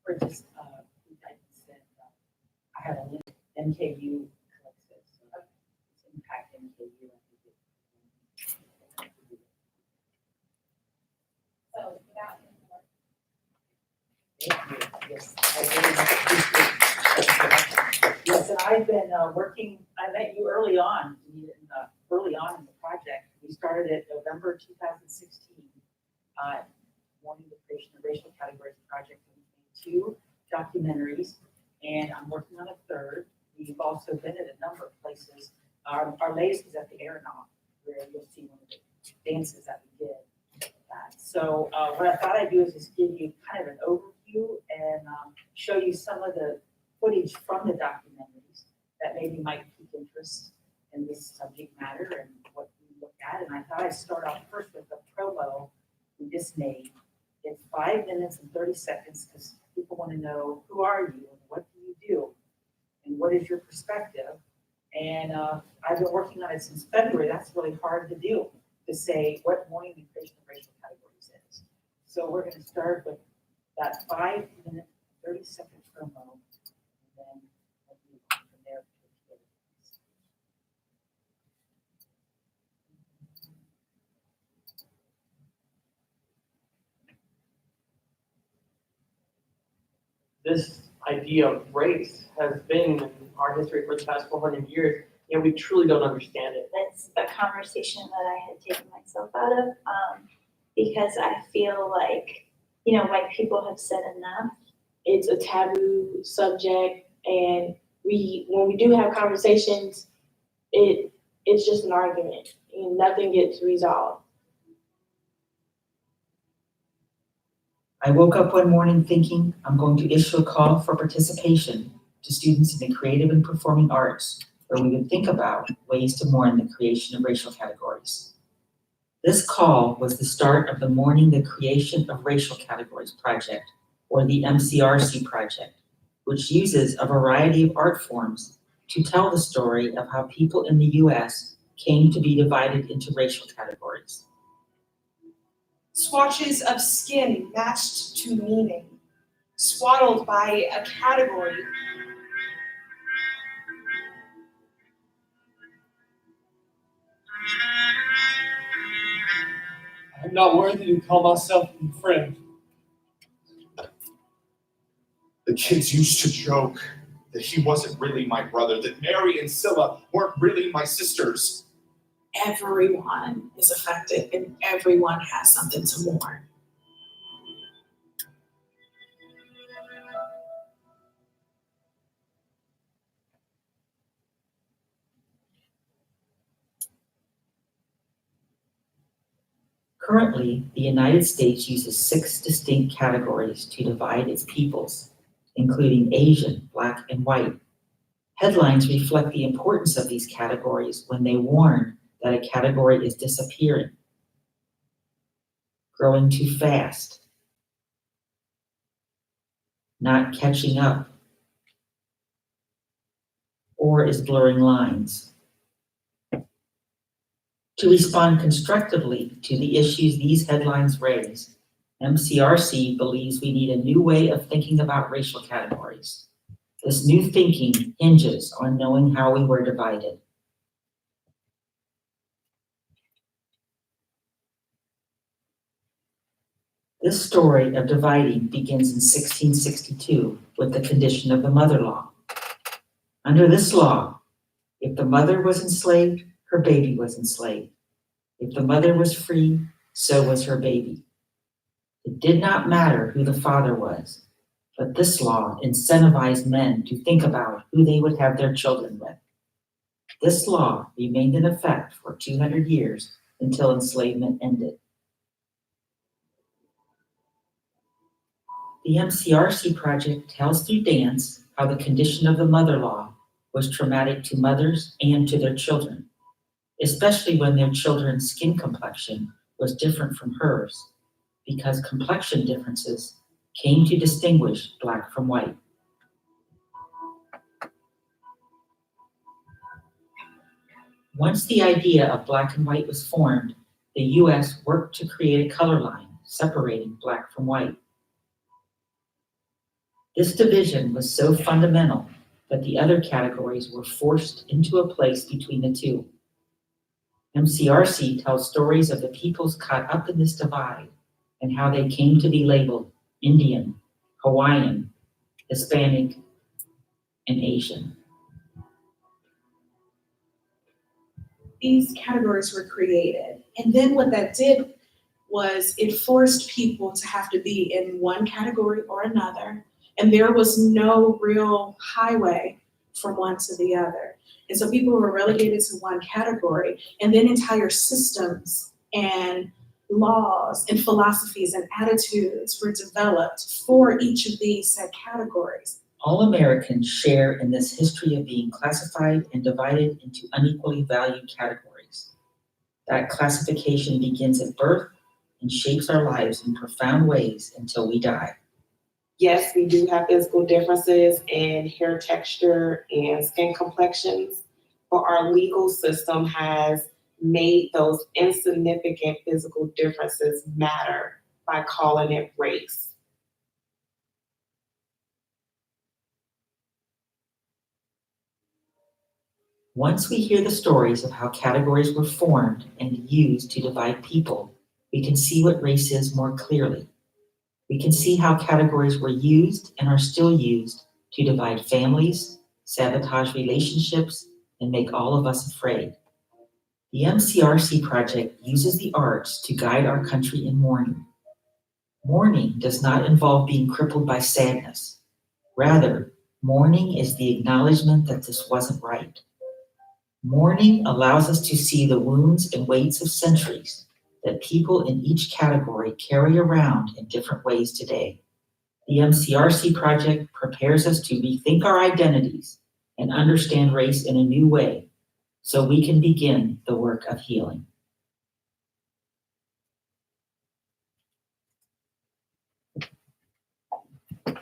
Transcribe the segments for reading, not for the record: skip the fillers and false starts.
We're just, I said, I had a NKU collected, so it's impact NKU. So without any more. Thank you. Yes, I very much appreciate it. Yes, and I've been working, I met you early on in the project. We started it November 2016. Mourning the Creation of Racial Categories Project. We made 2 documentaries, and I'm working on a 3rd. We've also been at a number of places. Our latest is at the Aeronaut, where you'll see one of the dances that we did. So what I thought I'd do is just give you kind of an overview and show you some of the footage from the documentaries that maybe might pique interest in this subject matter and what we look at. And I thought I'd start off first with the promo we just made. It's 5 minutes and 30 seconds because people want to know, who are you and what do you do and what is your perspective? And I've been working on it since February. That's really hard to do, to say what mourning the creation of racial categories is. So we're going to start with that 5 minute, 30 second promo, and then we'll move on from there to the other things. This idea of race has been in our history for the past 400 years, and we truly don't understand it. That's a conversation that I had taken myself out of because I feel like, white people have said enough. It's a taboo subject, and when we do have conversations, it's just an argument and nothing gets resolved. I woke up one morning thinking I'm going to issue a call for participation to students in the creative and performing arts, where we would think about ways to mourn the creation of racial categories. This call was the start of the Mourning the Creation of Racial Categories Project, or the MCRC Project, which uses a variety of art forms to tell the story of how people in the US came to be divided into racial categories. Swatches of skin matched to meaning, swaddled by a category. I'm not worthy to call myself a friend. The kids used to joke that he wasn't really my brother, that Mary and Scylla weren't really my sisters. Everyone is affected and everyone has something to mourn. Currently, the United States uses 6 distinct categories to divide its peoples, including Asian, Black, and White. Headlines reflect the importance of these categories when they warn that a category is disappearing, growing too fast, not catching up, or is blurring lines. To respond constructively to the issues these headlines raise, MCRC believes we need a new way of thinking about racial categories. This new thinking hinges on knowing how we were divided. This story of dividing begins in 1662 with the condition of the mother law. Under this law, if the mother was enslaved, her baby was enslaved. If the mother was free, so was her baby. It did not matter who the father was, but this law incentivized men to think about who they would have their children with. This law remained in effect for 200 years until enslavement ended. The MCRC Project tells through dance how the condition of the mother law was traumatic to mothers and to their children, especially when their children's skin complexion was different from hers, because complexion differences came to distinguish Black from white. Once the idea of Black and white was formed, the US worked to create a color line separating Black from white. This division was so fundamental that the other categories were forced into a place between the two. MCRC tells stories of the peoples caught up in this divide and how they came to be labeled Indian, Hawaiian, Hispanic, and Asian. These categories were created. And then what that did was it forced people to have to be in one category or another. And there was no real highway from one to the other. And so people were relegated to one category, and then entire systems and laws and philosophies and attitudes were developed for each of these set categories. All Americans share in this history of being classified and divided into unequally valued categories. That classification begins at birth and shapes our lives in profound ways until we die. Yes, we do have physical differences in hair texture and skin complexions, but our legal system has made those insignificant physical differences matter by calling it race. Once we hear the stories of how categories were formed and used to divide people, we can see what race is more clearly. We can see how categories were used and are still used to divide families, sabotage relationships, and make all of us afraid. The MCRC Project uses the arts to guide our country in mourning. Mourning does not involve being crippled by sadness. Rather, mourning is the acknowledgement that this wasn't right. Mourning allows us to see the wounds and weights of centuries that people in each category carry around in different ways today. The MCRC Project prepares us to rethink our identities and understand race in a new way so we can begin the work of healing. That's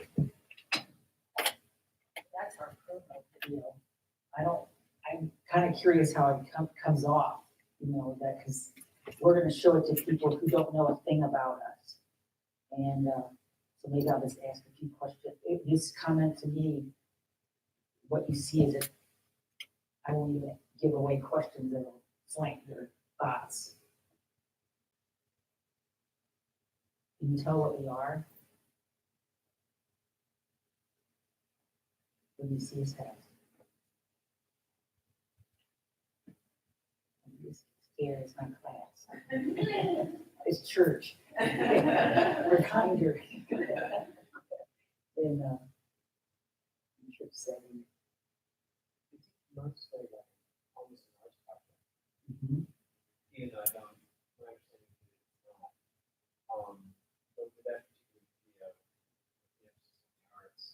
our promo video. I'm kind of curious how it comes off, that, because we're gonna show it to people who don't know a thing about us. And so maybe I'll just ask a few questions. Just comment to me what you see as it. I won't even give away questions that'll flank your thoughts. Can you tell what we are? What do you see as that? Here is not class. It's church. We're kinder in church setting. Mhm. And I don't understand but for that particular video, the arts,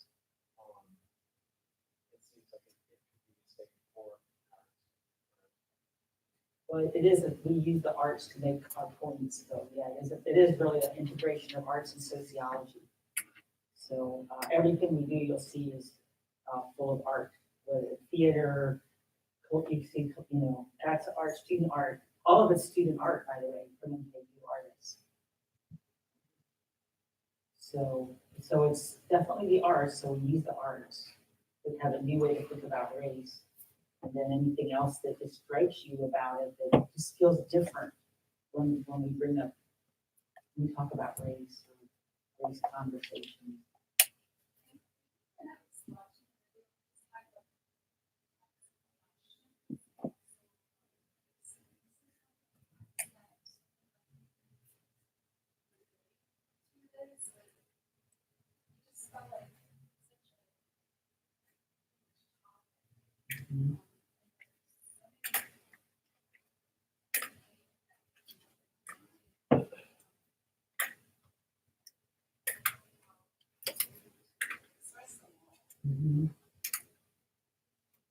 it seems like it could be mistaken for Well, it is, we use the arts to make our points, so yeah, it is really an integration of arts and sociology. So everything we do, you'll see is full of art, whether it's theater, you see, that's art, student art, all of it's student art, by the way, from MKU artists. So it's definitely the arts, so we use the arts to have a new way to think about race. And then anything else that just strikes you about it that just feels different when we talk about race conversation. Mm-hmm.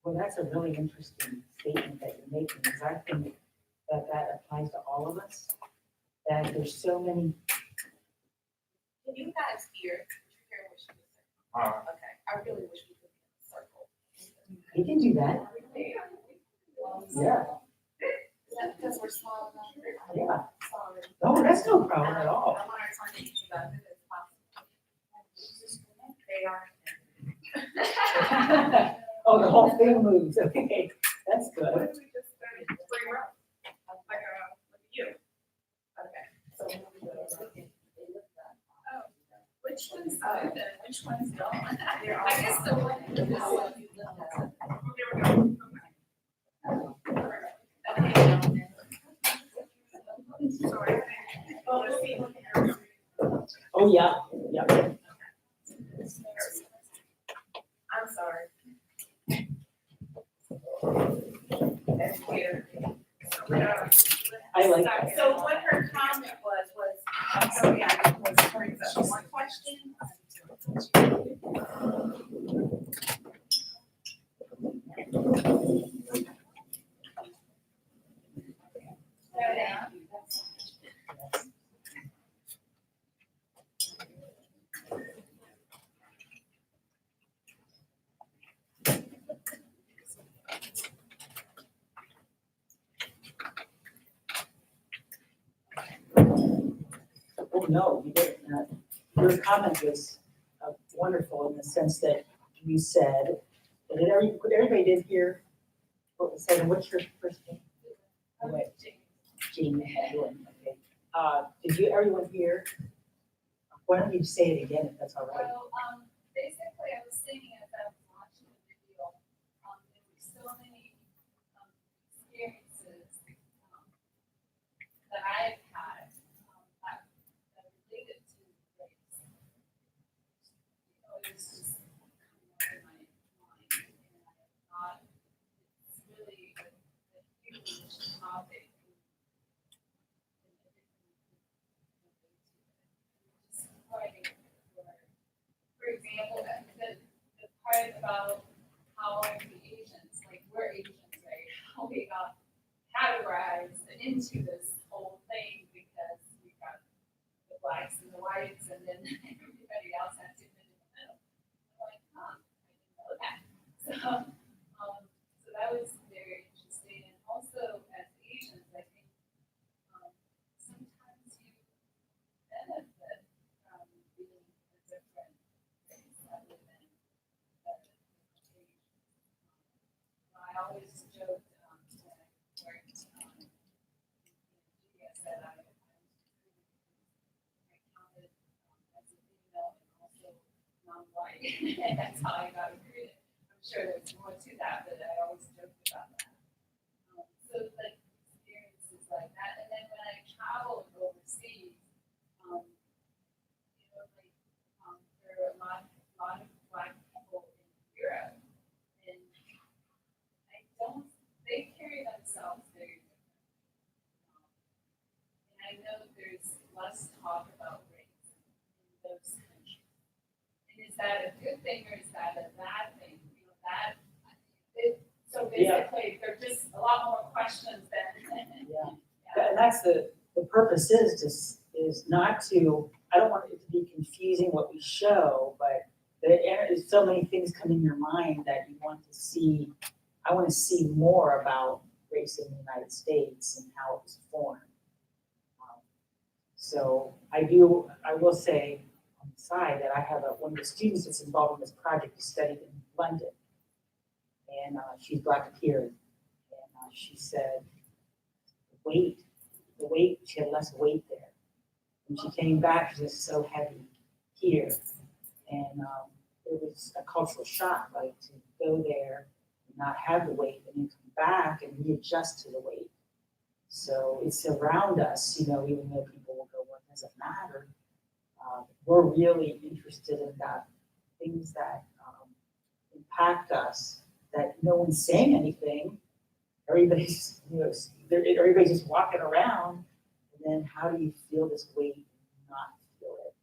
Well, that's a really interesting statement that you're making, because I think that applies to all of us, that there's so many. Can you guys hear what she was saying? Okay, I really wish we could be in a circle. You can do that. Yeah. Is that because we're small enough? Yeah. Sorry. No, that's no problem at all. I want our time to be as productive as possible. They are. Oh, the whole thing moves, okay, that's What good. did we just start? 3 rows. Like you. Okay. So oh, which one's good and which ones don't? I guess the one. There we go. Okay. Sorry. Oh, let's see. Oh, yeah, yeah. I'm sorry. That's weird. I like that. So what her comment was, so yeah, was brings up one question. Yeah. Oh, no, you didn't. Your comment was wonderful in the sense that you said, everybody did hear what was said, and what's your first name? Wait, Jamie, okay. Did everyone hear? Why don't you say it again if that's all right? Well, basically, I was thinking as I was watching the video, there were so many experiences that I've had that related to race. You know, it was just coming up in my mind, and I thought it's really a huge topic. For example, the part about how the Asians, like we're Asians, right? How we got categorized into this whole thing because we got the blacks and the whites, and then everybody else had to fit in the middle. I'm like, huh, I didn't know that. So that was very interesting. And also, as Asians, I think sometimes you benefit from being a different race other than I always joked when I worked I said I counted as a female and also non-white, and that's how I got recruited. I'm sure there's more to that, but I always joked about that. So like experiences like that, and then when I traveled overseas, you know, like there are a lot of black people in Europe, and they carry themselves very differently. And I know there's less talk about race in those countries. And is that a good thing or is that a bad thing? You know, so basically, there are just a lot more questions than. Yeah. And that's the purpose is not to, I don't want it to be confusing what we show, but there's so many things come in your mind that you want to see. I want to see more about race in the United States and how it was formed. So I will say on the side that I have one of the students that's involved in this project who studied in London. And she's Black appeared. And she said the weight, she had less weight there. When she came back, she was so heavy here. And it was a cultural shock, like to go there and not have the weight and then come back and readjust to the weight. So it's around us, you know, even though people will go, what does it matter? We're really interested in that, things that impact us, that no one's saying anything. Everybody's, you know, everybody's just walking around. And then how do you feel this weight and not feel it,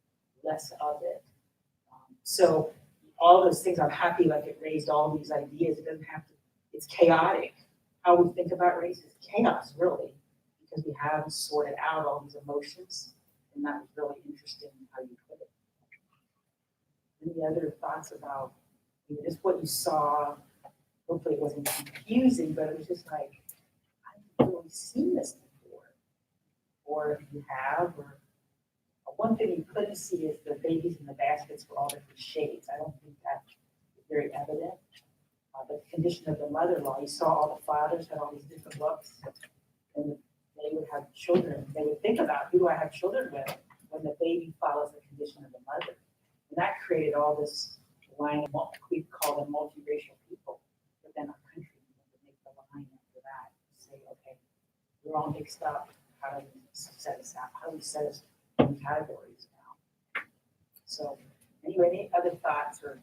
less of it? So all those things, I'm happy like it raised all these ideas. It doesn't have to, it's chaotic. How we think about race is chaos, really, because we haven't sorted out all these emotions. And that was really interesting how you put it. Any other thoughts about, you know, just what you saw? Hopefully it wasn't confusing, but it was just like, I haven't really seen this before. Or if you have, or One thing you couldn't see is the babies in the baskets were all different shades. I don't think that's very evident. The condition of the mother-in-law, you saw all the fathers had all these different looks. And they would have children. They would think about, who do I have children with, when the baby follows the condition of the mother. And that created all this line of, we call them multiracial people. But then our country, we make the line after that, say, okay, we're all mixed up. How do we set us out? How do we set us in categories now? So anyway, any other thoughts or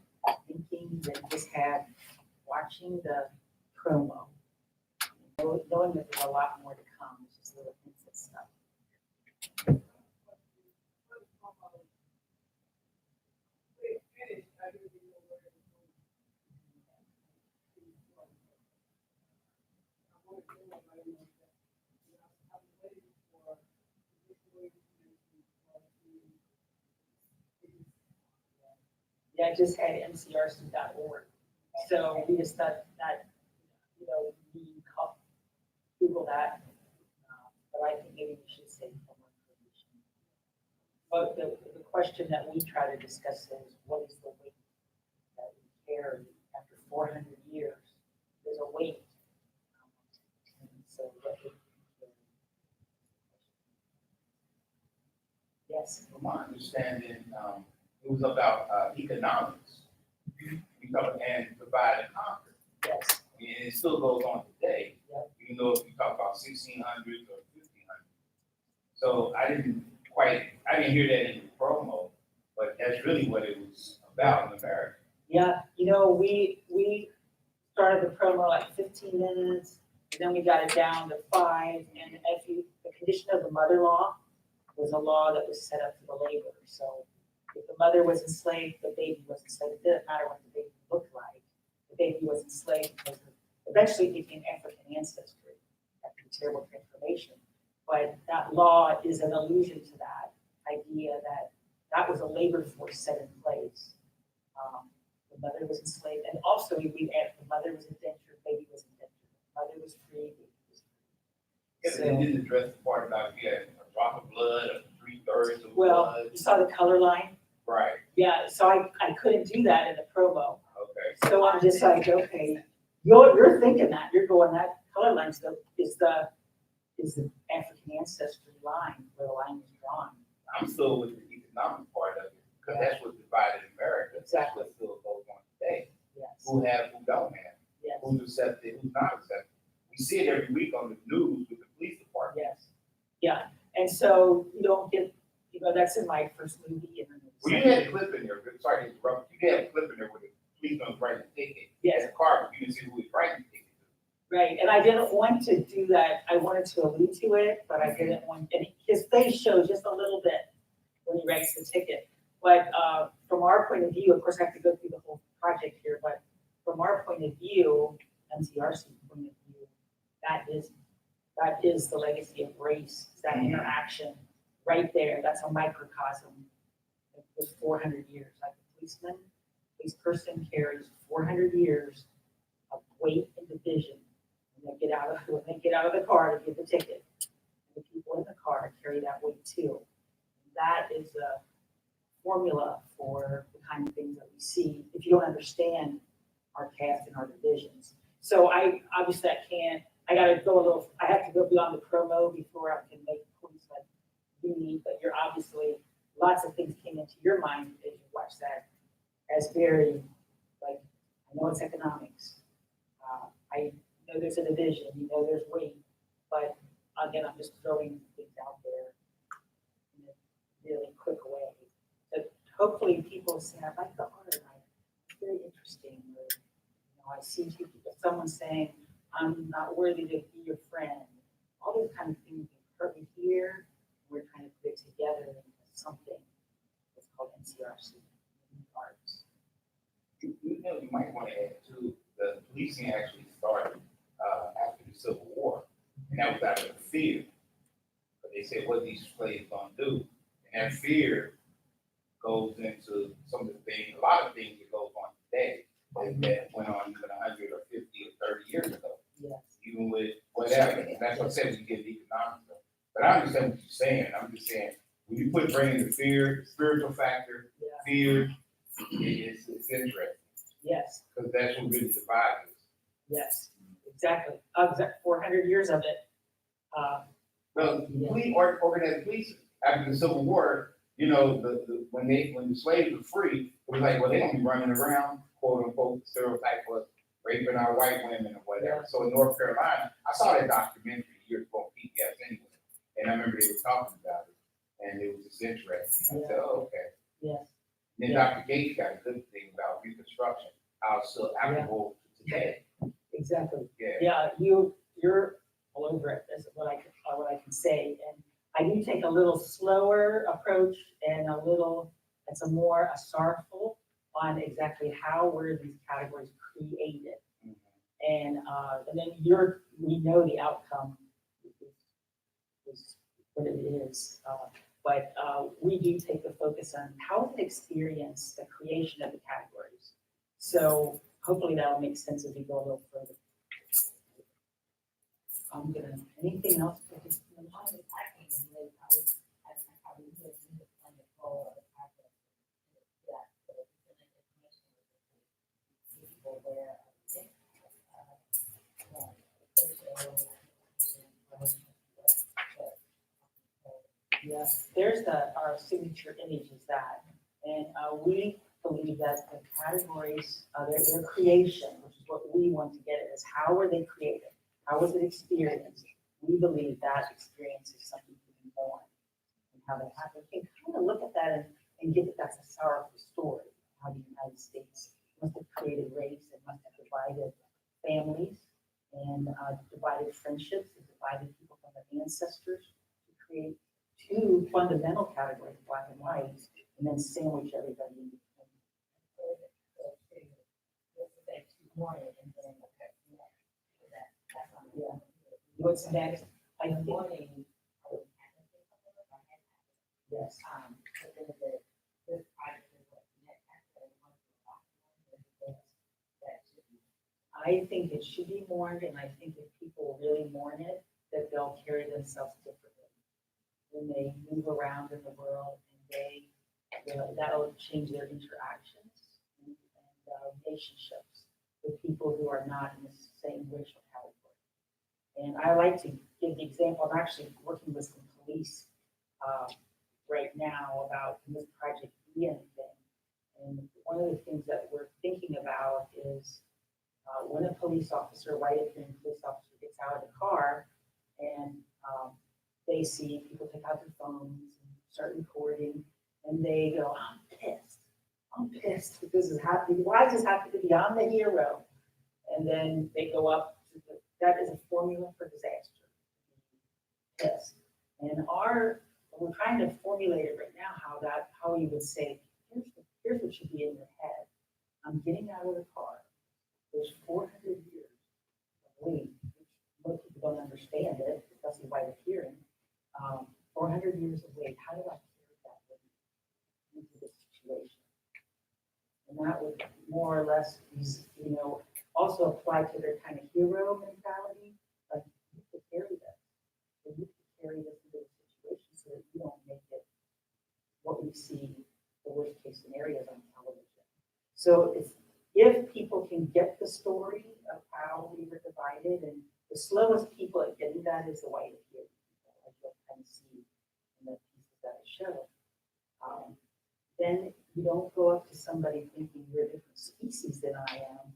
thinking that you just had watching the promo? Knowing that there's a lot more to come, just little hints and stuff. Yeah, I just had MCRC.org. So we just thought that, you know, we call, Google that. But I think maybe we should say more information. But the question that we try to discuss is, what is the weight that we carry after 400 years? There's a weight. And so what we carry. Yes. From my understanding, it was about economics. We talk and divide and conquer. Yes. And it still goes on today, Yep. even though if you talk about 1600s or 1500s. So I didn't hear that in the promo, but that's really what it was about in America. Yeah, you know, we started the promo like 15 minutes, and then we got it down to 5. And the condition of the mother-in-law was a law that was set up for the laborer. So if the mother was enslaved, the baby was enslaved. It didn't matter what the baby looked like. The baby was enslaved because eventually it became African ancestry. That could be terrible information. But that law is an allusion to that idea that was a labor force set in place. The mother was enslaved, and also we add the mother was indentured, baby was indentured. The mother was free, baby was free. Yeah, they didn't address the part about if you had a drop of blood or 3/3 of Well, blood. you saw the color line? Right, Yeah, so I couldn't do that in the promo. okay. So I'm just like, okay, you're thinking that, you're going, that color line is the African ancestry line where the line is drawn. I'm still with the economic part of it, because that's what divided America. Exactly. That's what still goes on today. Yes, Who have, who don't have, yes, who's accepted, who's not accepted. We see it every week on the news with the police department. yes, yeah. And so you don't get, that's in my first movie. And Well, you had a clip in there, sorry to interrupt, you had a clip in there where the policeman was writing a ticket. Yes. In the car, but you didn't see who was writing the ticket. Right, and I didn't want to do that. I wanted to allude to it, but I didn't want, and his face shows just a little bit when he writes the ticket. But from our point of view, of course, I have to go through the whole project here, but from our point of view, MCRC point of view, that is the legacy of race, that interaction right there. That's a microcosm with 400 years. Like a policeman, police person carries 400 years of weight and division. When they get out of the car to get the ticket, and the people in the car carry that weight too. That is a formula for the kind of things that we see if you don't understand our caste and our divisions. So I have to go beyond the promo before I can make points that you need, but you're obviously, lots of things came into your mind as you watched that as very, like, I know it's economics. I know there's a division, there's weight, but again, I'm just throwing things out there in a really quick way. But hopefully people say, I like the art, it's very interesting. Or, I see someone saying, I'm not worthy to be your friend. All those kind of things we hear, we're trying to put it together into something that's called MCRC arts. You might want to add too, the policing actually started after the Civil War, and that was out of fear. But they said, what these slaves gonna do? And that fear goes into some of the things, a lot of things that goes on today that went on even 100 or 50 or 30 years ago. Yes. Even with whatever. And that's what I said, we get the economics. But I understand what you're saying. I'm just saying, when you bring in the fear, spiritual factor, Yeah, fear, it's interesting, yes, because that's what really divides us. yes, exactly. 400 years of it. Well, Yeah. police, organized police, after the Civil War, you know, when the slaves were free, it was like, well, they don't be running around, quote unquote, stereotype of raping our white women or whatever. Yeah. So in North Carolina, I saw that documentary years ago on PBS anyway, and I remember they were talking about it, and it was just interesting. I said, oh, okay. Yes, Then Yeah. Dr. Gates got a good thing about Reconstruction, how it's still applicable to today. exactly. Yeah. Yeah, you're all over it, is what I can say. And I do take a little slower approach and it's a more sorrowful on exactly how were these categories created. Mhm. And then we know the outcome is what it is. But we do take the focus on how is it experienced, the creation of the categories. So hopefully that'll make sense as we go a little further. Anything else? For this? Yes, there's our signature image is that, and we believe that the categories, their creation, which is what we want to get at, is how were they created? How was it experienced? We believe that experience is something to be born and how that happened. You can kind of look at that and get that that's a sorrowful story, how the United States must have created race, it must have divided families and divided friendships, and divided people from their ancestors to create two fundamental categories, black and white, and then sandwich everybody in between. Yeah. What's next? I think. Yes. I think it should be mourned, and I think if people really mourn it, that they'll carry themselves differently when they move around in the world, and that'll change their interactions and relationships with people who are not in the same racial category. And I like to give the example. I'm actually working with some police right now about this Project Ian thing. And one of the things that we're thinking about is when a police officer, white appearing police officer, gets out of the car and they see people take out their phones and start recording, and they go, I'm pissed because this is happening. Why does this happen to be on the hero? And then they go up to that is a formula for disaster. Pissed. And we're trying to formulate it right now how we would say, here's what should be in your head. I'm getting out of the car. There's 400 years of wait, which most people don't understand it, especially white appearing. 400 years of wait, how do I carry that with me into this situation? And that would more or less, also apply to their kind of hero mentality. Like, you have to carry this. You have to carry this into the situation so that you don't make it what we see the worst case scenarios on television. So if people can get the story of how we were divided, and the slowest people at getting that is the white appearing people, like you'll kind of see in the pieces that I show. Then you don't go up to somebody thinking you're a different species than I am.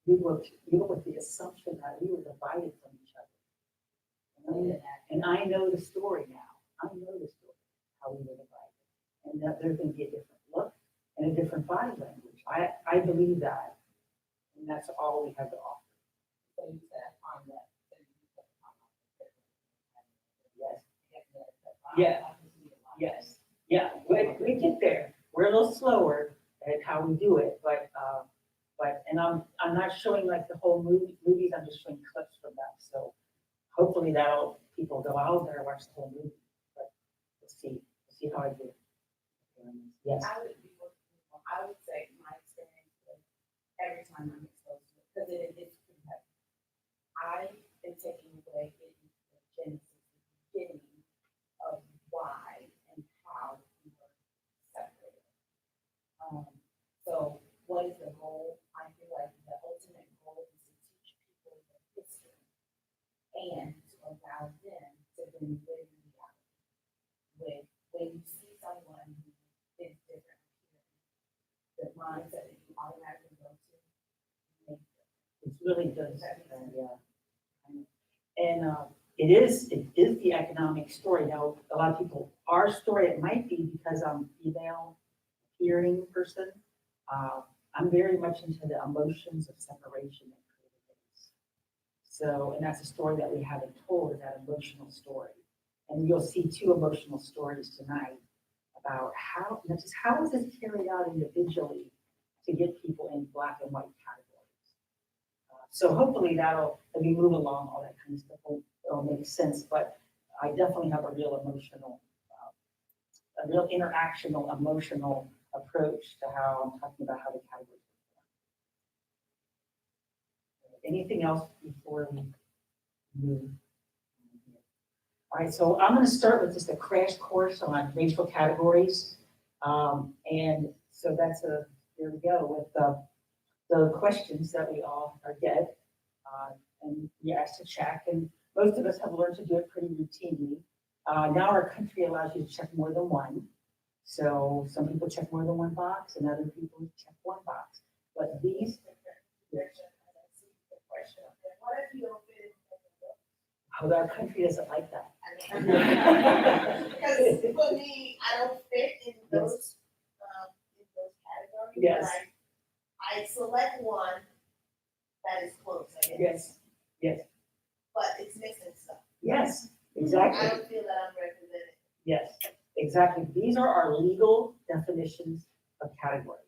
You go with the assumption that we were divided from each other. And I know the story now. I know the story, how we were divided. And that there's going to be a different look and a different body language. I believe that. And that's all we have to offer. So you said on that. Yes. Yes. Yeah. We get there. We're a little slower at how we do it, but I'm not showing like the whole movies. I'm just showing clips from that. So hopefully people go, oh, better watch the whole movie. But we'll see how I do. Yes. I would say my experience with every time I'm exposed to it, because it is pretty heavy. I am taking away the genesis, the beginning of why and how what is the goal? I feel like the ultimate goal is to teach people the history and to allow them to then live in reality. When you see someone who is different, the mindset that you automatically go to, makes It really does, yeah. And it is the economic story. Now, a lot of people, our story, it might be because I'm female, hearing person. I'm very much into the emotions of separation and creativity. So, and that's a story that we haven't told, is that emotional story. And you'll see two emotional stories tonight about how, not just how is this carried out individually to get people in black and white categories. So hopefully that'll, as we move along, all that kind of stuff will make sense, but I definitely have a real emotional, a real interactional, emotional approach to how I'm talking about how the categories are formed. Anything else before we move? All right, so I'm gonna start with just a crash course on racial categories. And so that's there we go with the questions that we all are get. And you're asked to check, and most of us have learned to do it pretty routinely. Now our country allows you to check more than one. So some people check more than one box and other people check one box. But these, the question of what if you don't fit how our country doesn't like that. in? Because for me, I don't fit in those categories. Yes. I select one that is close, I guess. Yes, yes, But it's missing stuff. yes, I exactly. don't feel that I'm represented. Yes, exactly. These are our legal definitions of categories.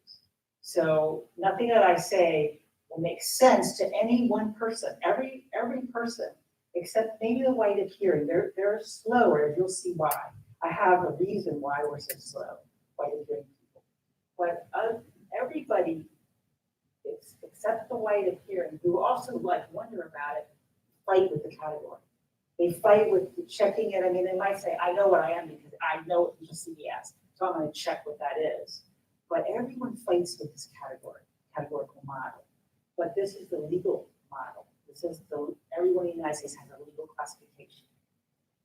So nothing that I say will make sense to any one person, every person, except maybe the white of hearing. They're slower, you'll see why. I have a reason why we're so slow, white of hearing people. But everybody, except the white of hearing, who also wonder about it, fight with the category. They fight with checking it. I mean, they might say, I know what I am because I know what you see as, so I'm gonna check what that is. But everyone fights with this categorical model. But this is the legal model. This is everyone in the United States has a legal classification.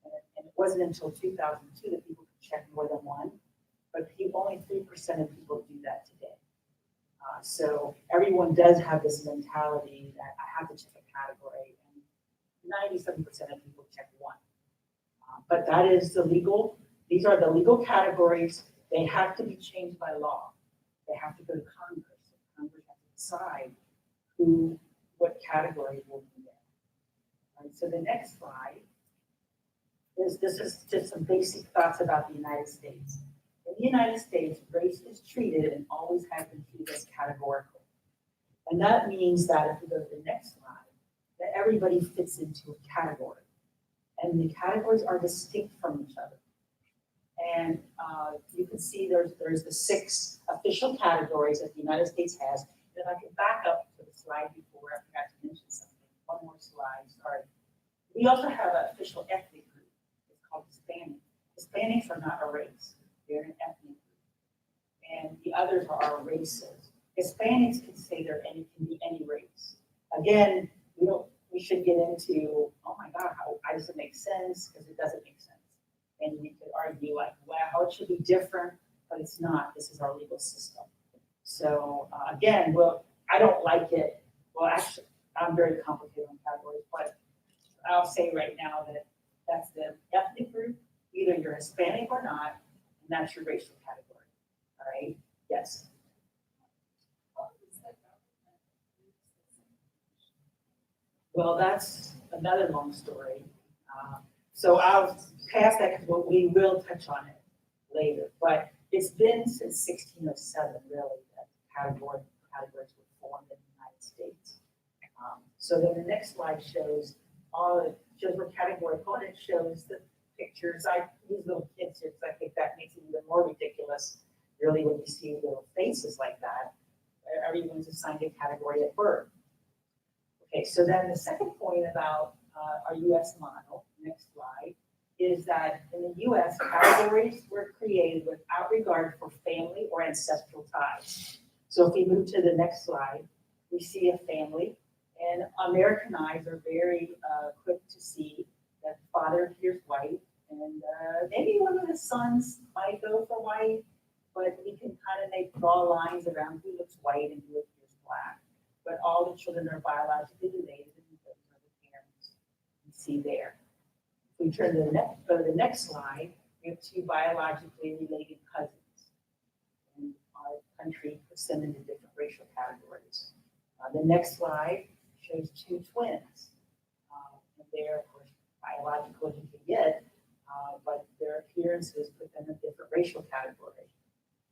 And it wasn't until 2002 that people could check more than one, but only 3% of people do that today. So everyone does have this mentality that I have to check a category, and 97% of people check one. But that is these are the legal categories. They have to be changed by law. They have to go to Congress. Congress has to decide what category will be there. All right, so the next slide this is just some basic thoughts about the United States. In the United States, race is treated and always has been treated as categorical. And that means that if we go to the next slide, that everybody fits into a category. And the categories are distinct from each other. And you can see there's the 6 official categories that the United States has. If I could back up to the slide before, I forgot to mention something. One more slide, sorry. We also have an official ethnic group. It's called Hispanic. Hispanics are not a race. They're an ethnic group. And the others are our races. Hispanics can say can be any race. Again, we should get into, oh my God, how does it make sense? Because it doesn't make sense. And we could argue wow, it should be different, but it's not. This is our legal system. So again, I don't like it. Well, actually, I'm very complicated on categories, but I'll say right now that that's the ethnic group. Either you're Hispanic or not, and that's your racial category. All right? Yes. Well, that's another long story. So I'll pass that because we will touch on it later. But it's been since 1607, really, that categories were formed in the United States. So then the next slide shows we're categorical, and it shows the pictures. I use little kids here because I think that makes it even more ridiculous, really, when you see little faces like that. Everyone's assigned a category at birth. Okay, so then the second point about our U.S. model, next slide, is that in the U.S., categories were created without regard for family or ancestral ties. So if we move to the next slide, we see a family, and American eyes are very quick to see that the father appears white, and maybe one of the sons might go for white, but we can kind of draw lines around who looks white and who appears black. But all the children are biologically related, and those are the parents you see there. If we turn to go to the next slide, we have two biologically related cousins. And our country puts them into different racial categories. The next slide shows two twins. And they're, of course, biological as you can get, but their appearances put them in a different racial category.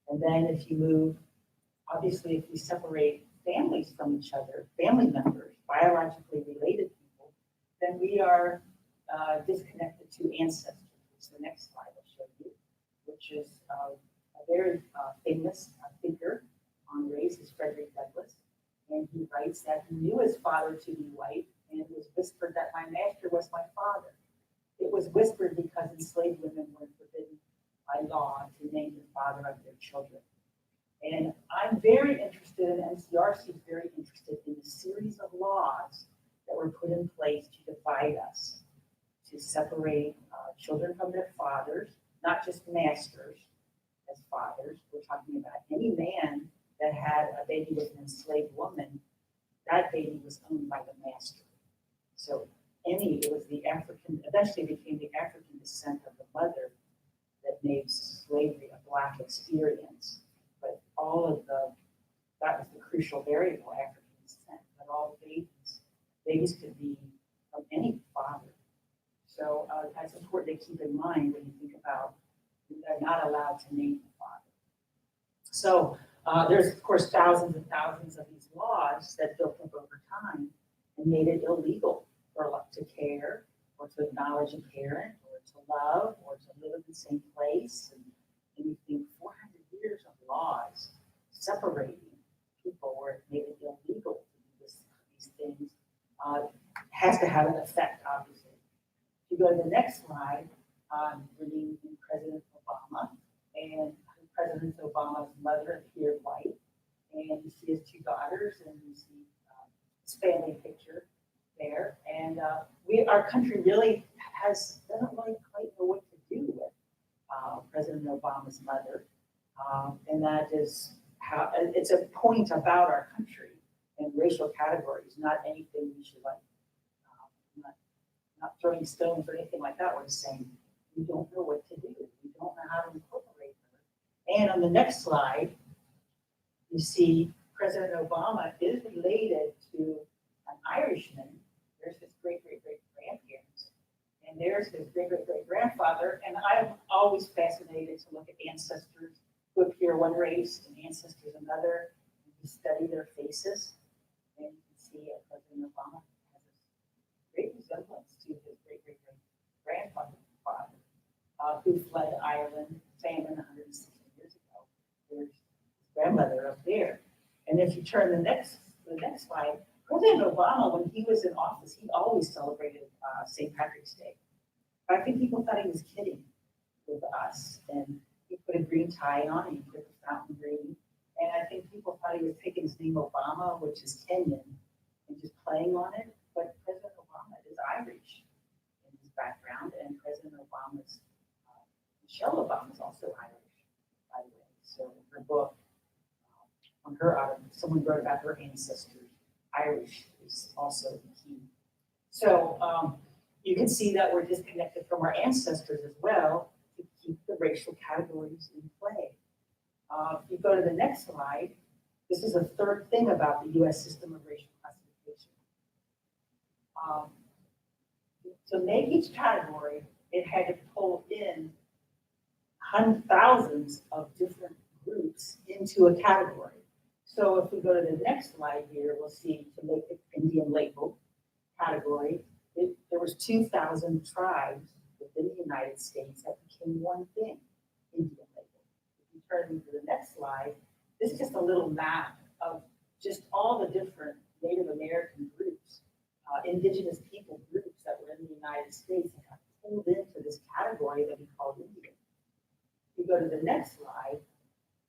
And then if you move, obviously, if we separate families from each other, family members, biologically related people, then we are disconnected to ancestors. So the next slide will show you, which is a very famous thinker on race is Frederick Douglass. And he writes that he knew his father to be white, and it was whispered that my master was my father. It was whispered because enslaved women were forbidden by law to name the father of their children. And I'm very interested, and MCRC is very interested in the series of laws that were put in place to divide us, to separate children from their fathers, not just masters as fathers. We're talking about any man that had a baby with an enslaved woman, that baby was owned by the master. So it was the African, eventually became the African descent of the mother that made slavery a black experience. But all of that was the crucial variable, African descent. But all babies could be from any father. So that's important to keep in mind when you think about they're not allowed to name the father. So there's, of course, thousands and thousands of these laws that built up over time and made it illegal to care or to acknowledge a parent or to love or to live in the same place. And you think 400 years of laws separating people where it made it illegal to do these things has to have an effect, obviously. If you go to the next slide, we're meeting President Obama, and President Obama's mother appeared white, and you see his two daughters, and you see his family picture there. And our country really doesn't really quite know what to do with President Obama's mother, and that is how it's a point about our country and racial categories, not anything we should not throwing stones or anything like that. We're just saying we don't know what to do. We don't know how to incorporate her. And on the next slide, you see President Obama is related to an Irishman. There's his great-great-great-grandparents. And there's his great-great-great-grandfather. And I'm always fascinated to look at ancestors who appear one race and ancestors another. And you study their faces. And you can see President Obama has a great resemblance to his great-great-great-grandfather, who fled Ireland, famine 160 years ago. There's his grandmother up there. And if you turn the next slide, President Obama, when he was in office, he always celebrated St. Patrick's Day. But I think people thought he was kidding with us. And he put a green tie on and he put the fountain green. And I think people thought he was taking his name Obama, which is Kenyan, and just playing on it. But President Obama is Irish in his background, and President Obama's Michelle Obama is also Irish, by the way. So her book, on her someone wrote about her ancestors. Irish is also the key. So you can see that we're disconnected from our ancestors as well to keep the racial categories in play. If you go to the next slide, this is a third thing about the U.S. system of racial classification. To make each category, it had to pull in thousands of different groups into a category. So if we go to the next slide here, we'll see to make the Indian label category, there was 2,000 tribes within the United States that became one thing, Indian label. If you turn to the next slide, this is just a little map of just all the different Native American groups, indigenous people groups that were in the United States and got pulled into this category that we call Indian. If you go to the next slide,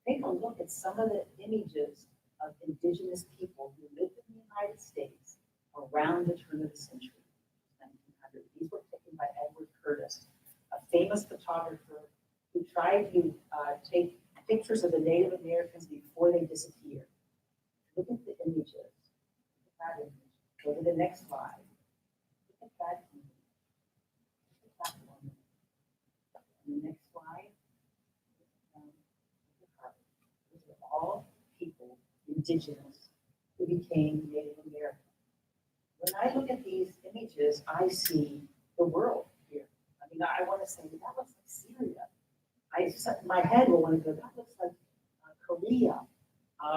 take a look at some of the images of indigenous people who lived in the United States around the turn of the century, 1900. These were taken by Edward Curtis, a famous photographer who tried to take pictures of the Native Americans before they disappeared. Look at the images. Look at that image. Go to the next slide. Look at that image. Look at that one. And the next slide. These are all people, indigenous, who became Native American. When I look at these images, I see the world here. I mean, I want to say, that looks like Syria. My head will want to go, that looks like Korea,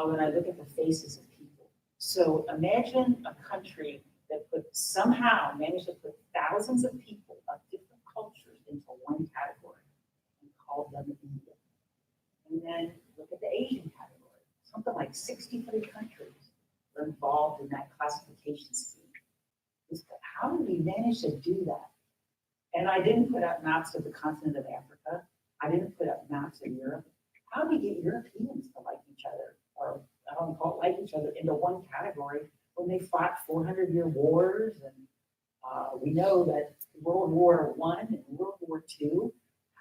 when I look at the faces of people. So imagine a country that somehow managed to put thousands of people of different cultures into one category and called them India. And then look at the Asian category. Something like 63 countries were involved in that classification scheme. How did we manage to do that? And I didn't put up maps of the continent of Africa. I didn't put up maps of Europe. How do we get Europeans to like each other, or I don't call it like each other, into one category when they fought 400-year wars? And we know that World War I and World War II,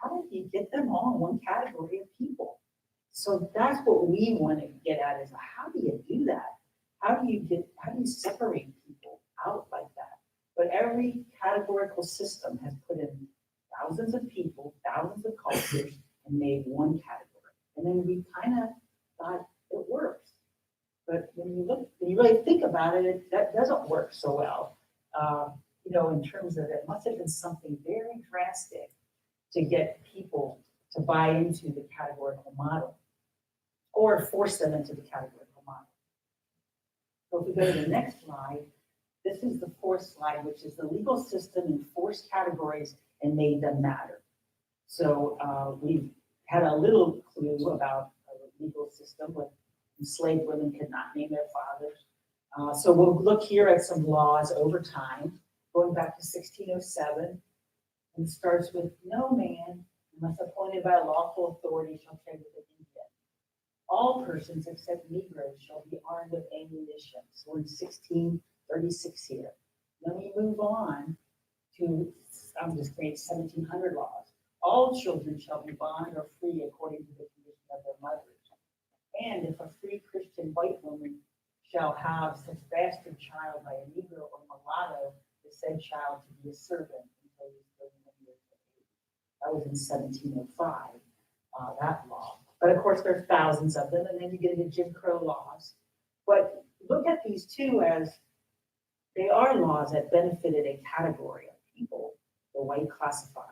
how did you get them all in one category of people? So that's what we want to get at, is how do you do that? How do you separate people out like that? But every categorical system has put in thousands of people, thousands of cultures, and made one category. And then we kind of thought it works. But when you really think about it, that doesn't work so well. In terms of it must have been something very drastic to get people to buy into the categorical model or force them into the categorical model. So if we go to the next slide, this is the fourth slide, which is the legal system enforced categories and made them matter. So we've had a little clue about the legal system, but enslaved women could not name their fathers. So we'll look here at some laws over time, going back to 1607. And it starts with, no man, unless appointed by a lawful authority, shall carry with an Indian. All persons except Negroes shall be armed with ammunition. So we're in 1636 here. Then we move on to, I'm just saying, 1700 laws. All children shall be bond or free according to the condition of their mothers. And if a free Christian white woman shall have such bastard child by a Negro or mulatto, the said child to be a servant until he is 31 years of age. That was in 1705, that law. But of course, there's thousands of them, and then you get into Jim Crow laws. But look at these two as they are laws that benefited a category of people, the white classified.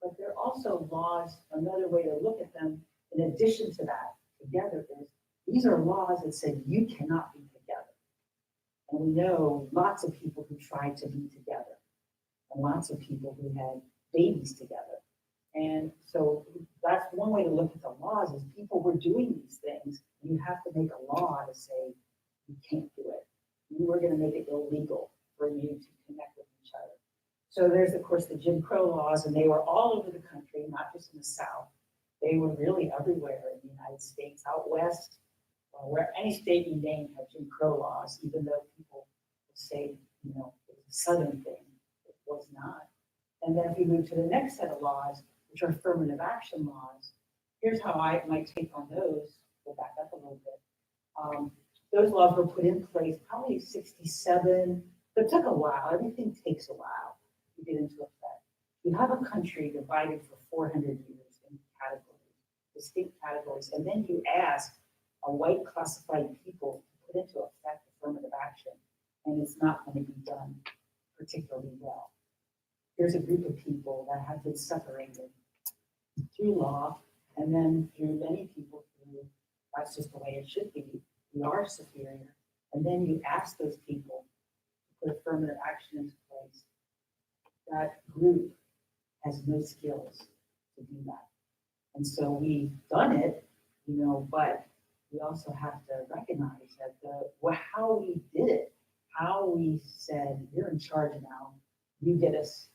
But they're also laws, another way to look at them, in addition to that, together is, these are laws that said you cannot be together. And we know lots of people who tried to be together, and lots of people who had babies together. And so that's one way to look at the laws, is people were doing these things. You have to make a law to say you can't do it. We're going to make it illegal for you to connect with each other. So there's, of course, the Jim Crow laws, and they were all over the country, not just in the South. They were really everywhere in the United States, out west, where any state you name had Jim Crow laws, even though people would say, it was a Southern thing. It was not. And then if we move to the next set of laws, which are affirmative action laws, here's how my take on those. Go back up a little bit. Those laws were put in place probably 67, but it took a while. Everything takes a while to get into effect. You have a country divided for 400 years in categories, distinct categories, and then you ask a white classified people to put into effect affirmative action, and it's not going to be done particularly well. Here's a group of people that have been separated through law, and then through many people through, that's just the way it should be. We are superior. And then you ask those people to put affirmative action into place. That group has no skills to do that. And so we've done it, but we also have to recognize that how we did it, how we said, you're in charge now, you get us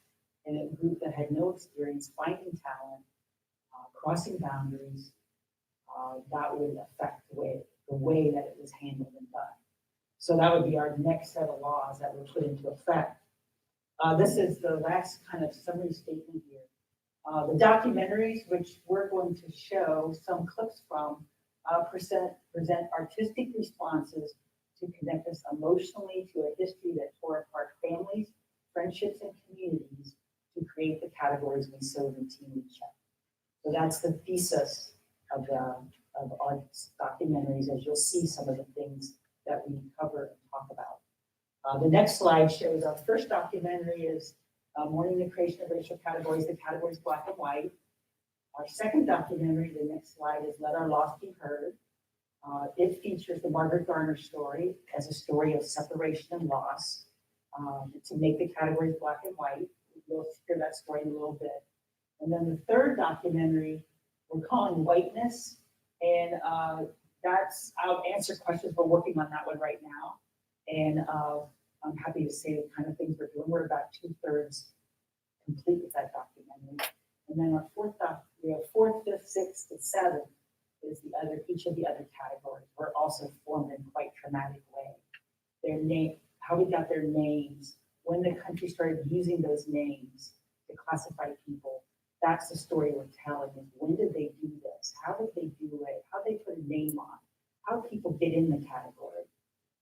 in a group that had no experience finding talent, crossing boundaries, that would affect the way that it was handled. So that would be our next set of laws that were put into effect. This is the last kind of summary statement here. The documentaries, which we're going to show some clips from, present artistic responses to connect us emotionally to a history that tore apart families, friendships, and communities to create the categories we so routinely check. So that's the thesis of our documentaries, as you'll see some of the things that we cover and talk about. The next slide shows our first documentary is Mourning, the Creation of Racial Categories, the categories Black and White. Our second documentary, the next slide, is Let Our Loss Be Heard. It features the Margaret Garner story as a story of separation and loss to make the categories Black and White. We'll hear that story in a little bit. And then the third documentary, we're calling Whiteness, and I'll answer questions. We're working on that one right now. And I'm happy to say the kind of things we're doing. We're about 2/3 complete with that documentary. And then our we have fourth, fifth, sixth, and seventh is each of the other categories were also formed in quite traumatic way. Their name, how we got their names, when the country started using those names to classify people. That's the story we're telling, is when did they do this? How did they do it? How did they put a name on? How people get in the category?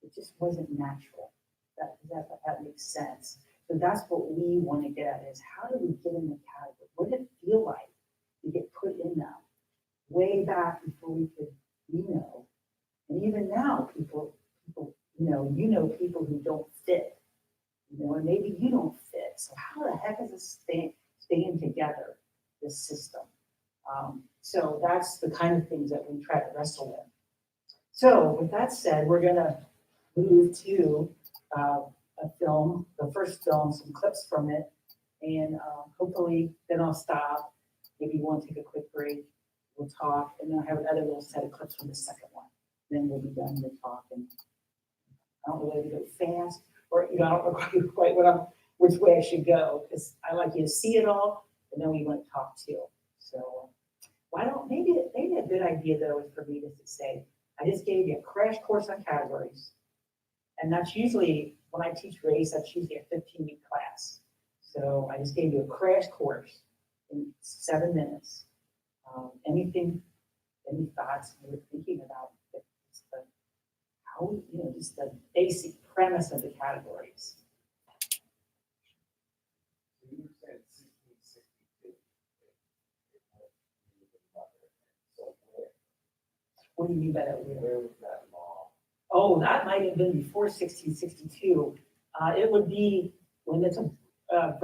It just wasn't natural. That makes sense. So that's what we want to get at, is how do we get in the category? What did it feel like to get put in them? Way back before we could, and even now people, people who don't fit, and maybe you don't fit. So how the heck is this staying together, this system? So that's the kind of things that we try to wrestle with. So with that said, we're gonna move to a film, the first film, some clips from it, and hopefully then I'll stop. Maybe you want to take a quick break, we'll talk, and then I have another little set of clips from the second one. Then we'll be done with talking. I don't know whether to go fast, or I don't know quite which way I should go, because I like you to see it all, and then we want to talk too. So maybe a good idea though is for me to say, I just gave you a crash course on categories. And that's usually, when I teach race, that's usually a 15-week class. So I just gave you a crash course in 7 minutes. Any thoughts you were thinking about just the basic premise of the categories? You said 1662. What do you mean by that? Where was that law? Oh, that might have been before 1662. It would be when it's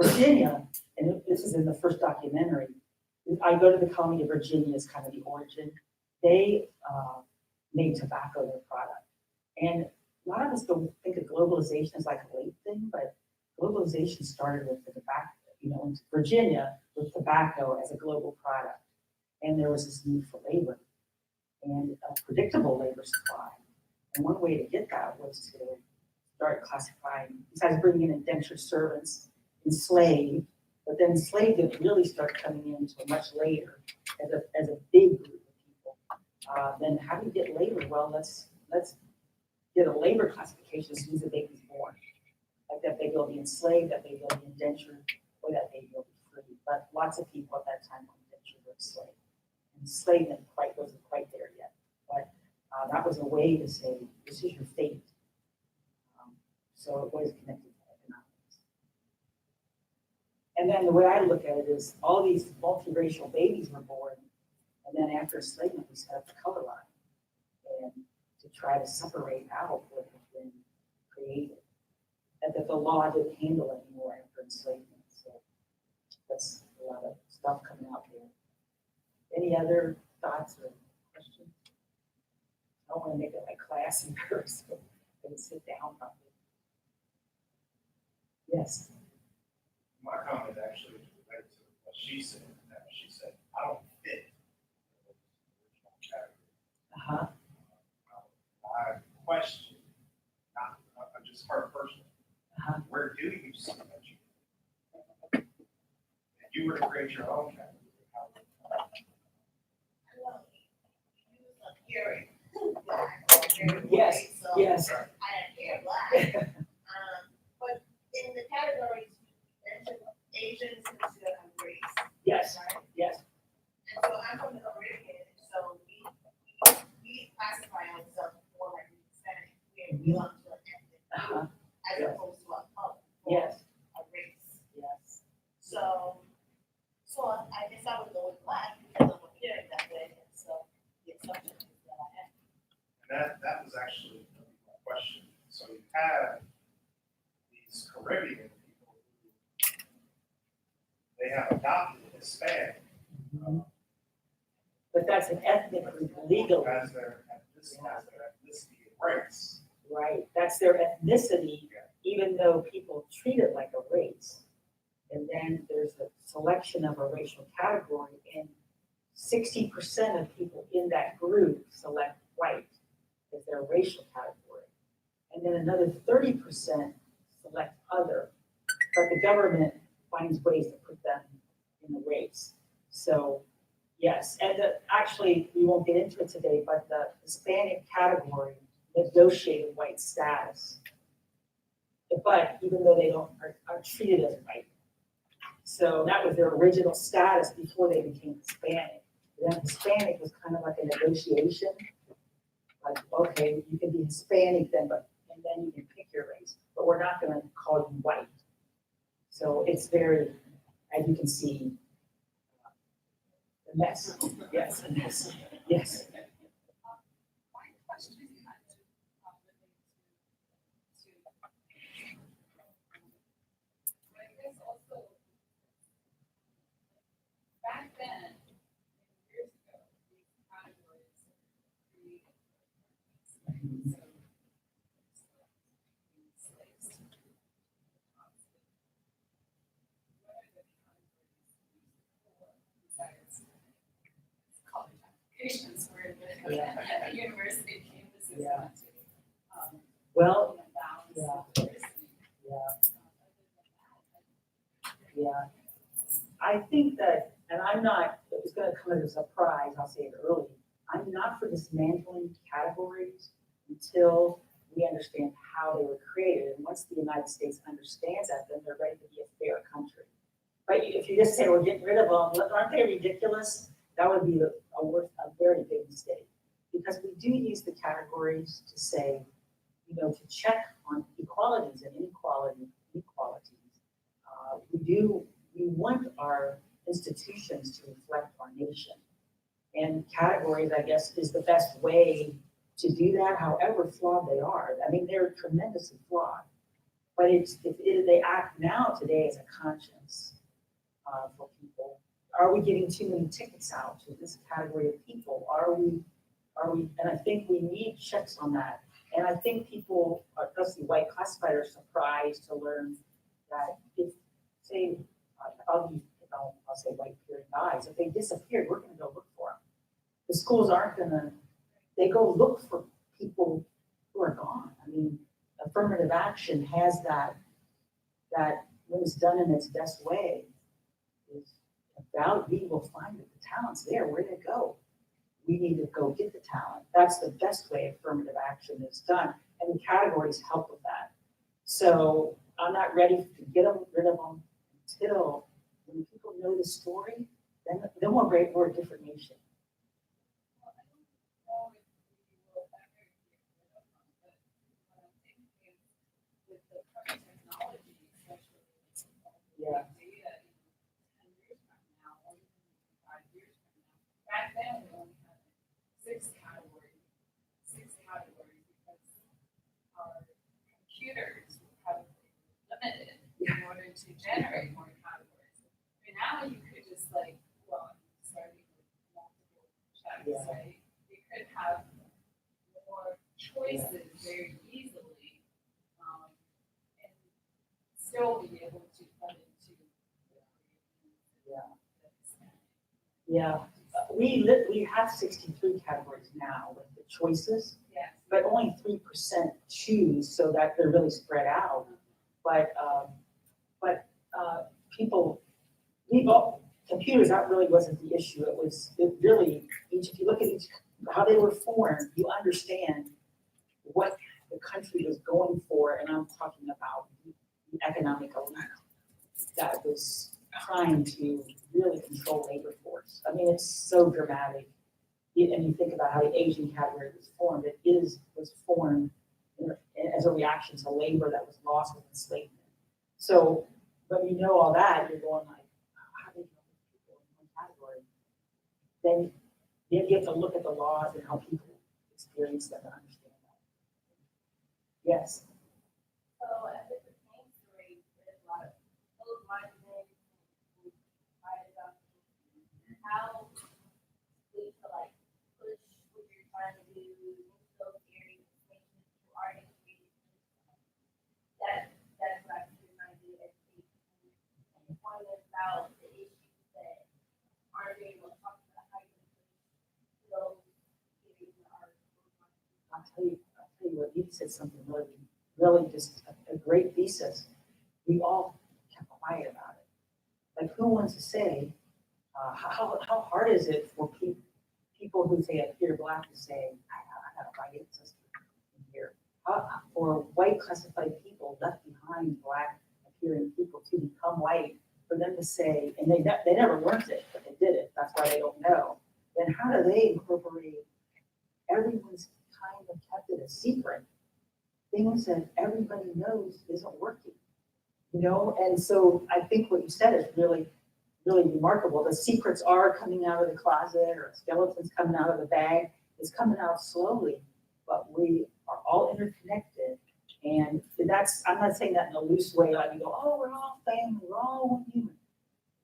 Virginia, and this is in the first documentary. I go to the colony of Virginia as kind of the origin. They made tobacco their product. And a lot of us don't think of globalization as like a late thing, but globalization started with the tobacco, in Virginia with tobacco as a global product. And there was this need for labor and a predictable labor supply. And one way to get that was to start classifying, besides bringing in indentured servants, enslaved, but then enslaved didn't really start coming in until much later as a big group of people. Then how do you get labor? Well, let's get a labor classification as soon as the baby's born. Like that baby will be enslaved, that baby will be indentured, or that baby will be free. But lots of people at that time were indentured or enslaved. Enslavement wasn't quite there yet. But that was a way to say, this is your fate. So it was connected to economics. And then the way I look at it is all these multiracial babies were born, and then after enslavement, we set up the color line and to try to separate out what had been created, and that the law didn't handle anymore after enslavement. So that's a lot of stuff coming out there. Any other thoughts or questions? I don't want to make it like class in person, so I can sit down probably. Yes. My comment actually was related to what she said. She said, I don't fit in the original category. My question, not just her personally, where do you see that you fit? If you were to create your own category, how would Hearing. Yes, yes. I didn't hear But in the categories, you mentioned Asians instead of race, Yes, right? yes, And so I'm from the Caribbean, so we classify ourselves more like Hispanic, where we belong to an ethnic uh-huh, group as Yes. opposed to a color. or yes, A race. yes. So I guess I would go with black because I'm appearing that way, and so the assumption is that I am. And that was actually my question. So you have these Caribbean people who they have adopted Hispanic But that's an ethnic group legally, as their ethnicity and race. right? That's their ethnicity, even though people treat it like a race. And then there's a selection of a racial category, and 60% of people in that group select white as their racial category. And then another 30% select other, but the government finds ways to put them in the race. So, yes, and actually, we won't get into it today, but the Hispanic category negotiated white status. But even though they are treated as white. So that was their original status before they became Hispanic. Then Hispanic was kind of like a negotiation. Like, okay, you can be Hispanic then, and then you can pick your race, but we're not gonna call you white. So it's very, as you can see, a mess. Yes, a mess. Yes. My question had to but I guess also back then, years ago, these categories were created. So slaves. What are the categories for besides college applications where the university campuses Yeah. want to Well, balance yeah. diversity. yeah. Yeah, I think that, and I'm not, it was gonna come as a surprise, I'll say it early, I'm not for dismantling categories until we understand how they were created. And once the United States understands that, then they're ready to be a fair country. But if you just say we're getting rid of them, aren't they ridiculous? That would be a very big mistake. Because we do use the categories to say, to check on equalities and inequalities. We want our institutions to reflect our nation. And categories, I guess, is the best way to do that, however flawed they are. I mean, they're tremendously flawed. But they act now today as a conscience for people. Are we giving too many tickets out to this category of people? Are we, and I think we need checks on that. And I think people, especially white classified, are surprised to learn that if, say, I'll say white peering guys, if they disappeared, we're gonna go look for them. The schools aren't gonna, they go look for people who are gone. I mean, affirmative action has that when it's done in its best way, is about, we will find that the talent's there, where did it go? We need to go get the talent. That's the best way affirmative action is done. And the categories help with that. So I'm not ready to get rid of them until when people know the story, then we're a different nation. Well, I don't know if we will ever get rid of them, but what I'm thinking is with the current technology, especially Yeah. data, 10 years from now, or even 5 years from now. Back then, we only had 6 categories because our computers were probably limited in order to generate more categories. I mean, now you could just starting with multiple checks, Yeah. right? You could have more choices very easily, and still be able to put into Yeah. Yeah. We have 63 categories now with the choices, Yes. but only 3% choose, so that they're really spread out. But people, computers, that really wasn't the issue. It really, if you look at how they were formed, you understand what the country was going for, and I'm talking about the economic elite that was trying to really control labor force. I mean, it's so dramatic. And you think about how the Asian category was formed, was formed as a reaction to labor that was lost with enslavement. So when you know all that, you're going like, how do you know people in one category? Then you have to look at the laws and how people experience them and understand that. Yes. So at the same story, there's a lot of closed-minded, how we to like push what you're trying to do in those areas, making you are educated. That's what I feel my do education. And point out the issues that aren't being able to talk about how you push those areas that are. I'll tell you what, you said something really just a great thesis. We all kept quiet about it. Like, who wants to say, how hard is it for people who say appear Black to say, I got a white ancestor in here? For white classified people left behind, Black appearing people to become white, for them to say, and they never learned it, but they did it, that's why they don't know. Then how do they incorporate, everyone's kind of kept it a secret, things that everybody knows isn't working, you know? And so I think what you said is really remarkable. The secrets are coming out of the closet, or skeletons coming out of the bag. It's coming out slowly, but we are all interconnected. And I'm not saying that in a loose way, like you go, oh, we're all family, we're all one human.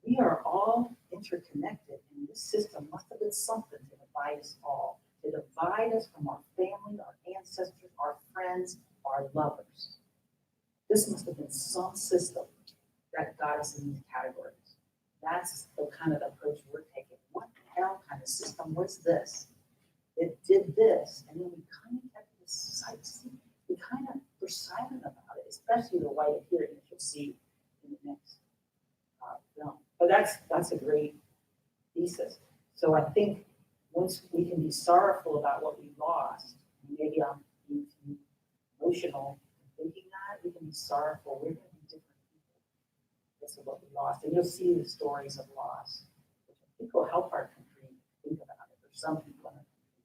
We are all interconnected, and this system must have been something to divide us all, to divide us from our family, our ancestors, our friends, our lovers. This must have been some system that got us in these categories. That's the kind of approach we're taking. What the hell kind of system was this? It did this, and then we kind of kept this sight. We kind of were silent about it, especially the white adherent, that you'll see in the next film. But that's a great thesis. So I think once we can be sorrowful about what we lost, maybe I'm being too emotional thinking that, we can be sorrowful. We're going to be different people. This is what we lost. And you'll see the stories of loss, which I think will help our country think about it, or some people in our country,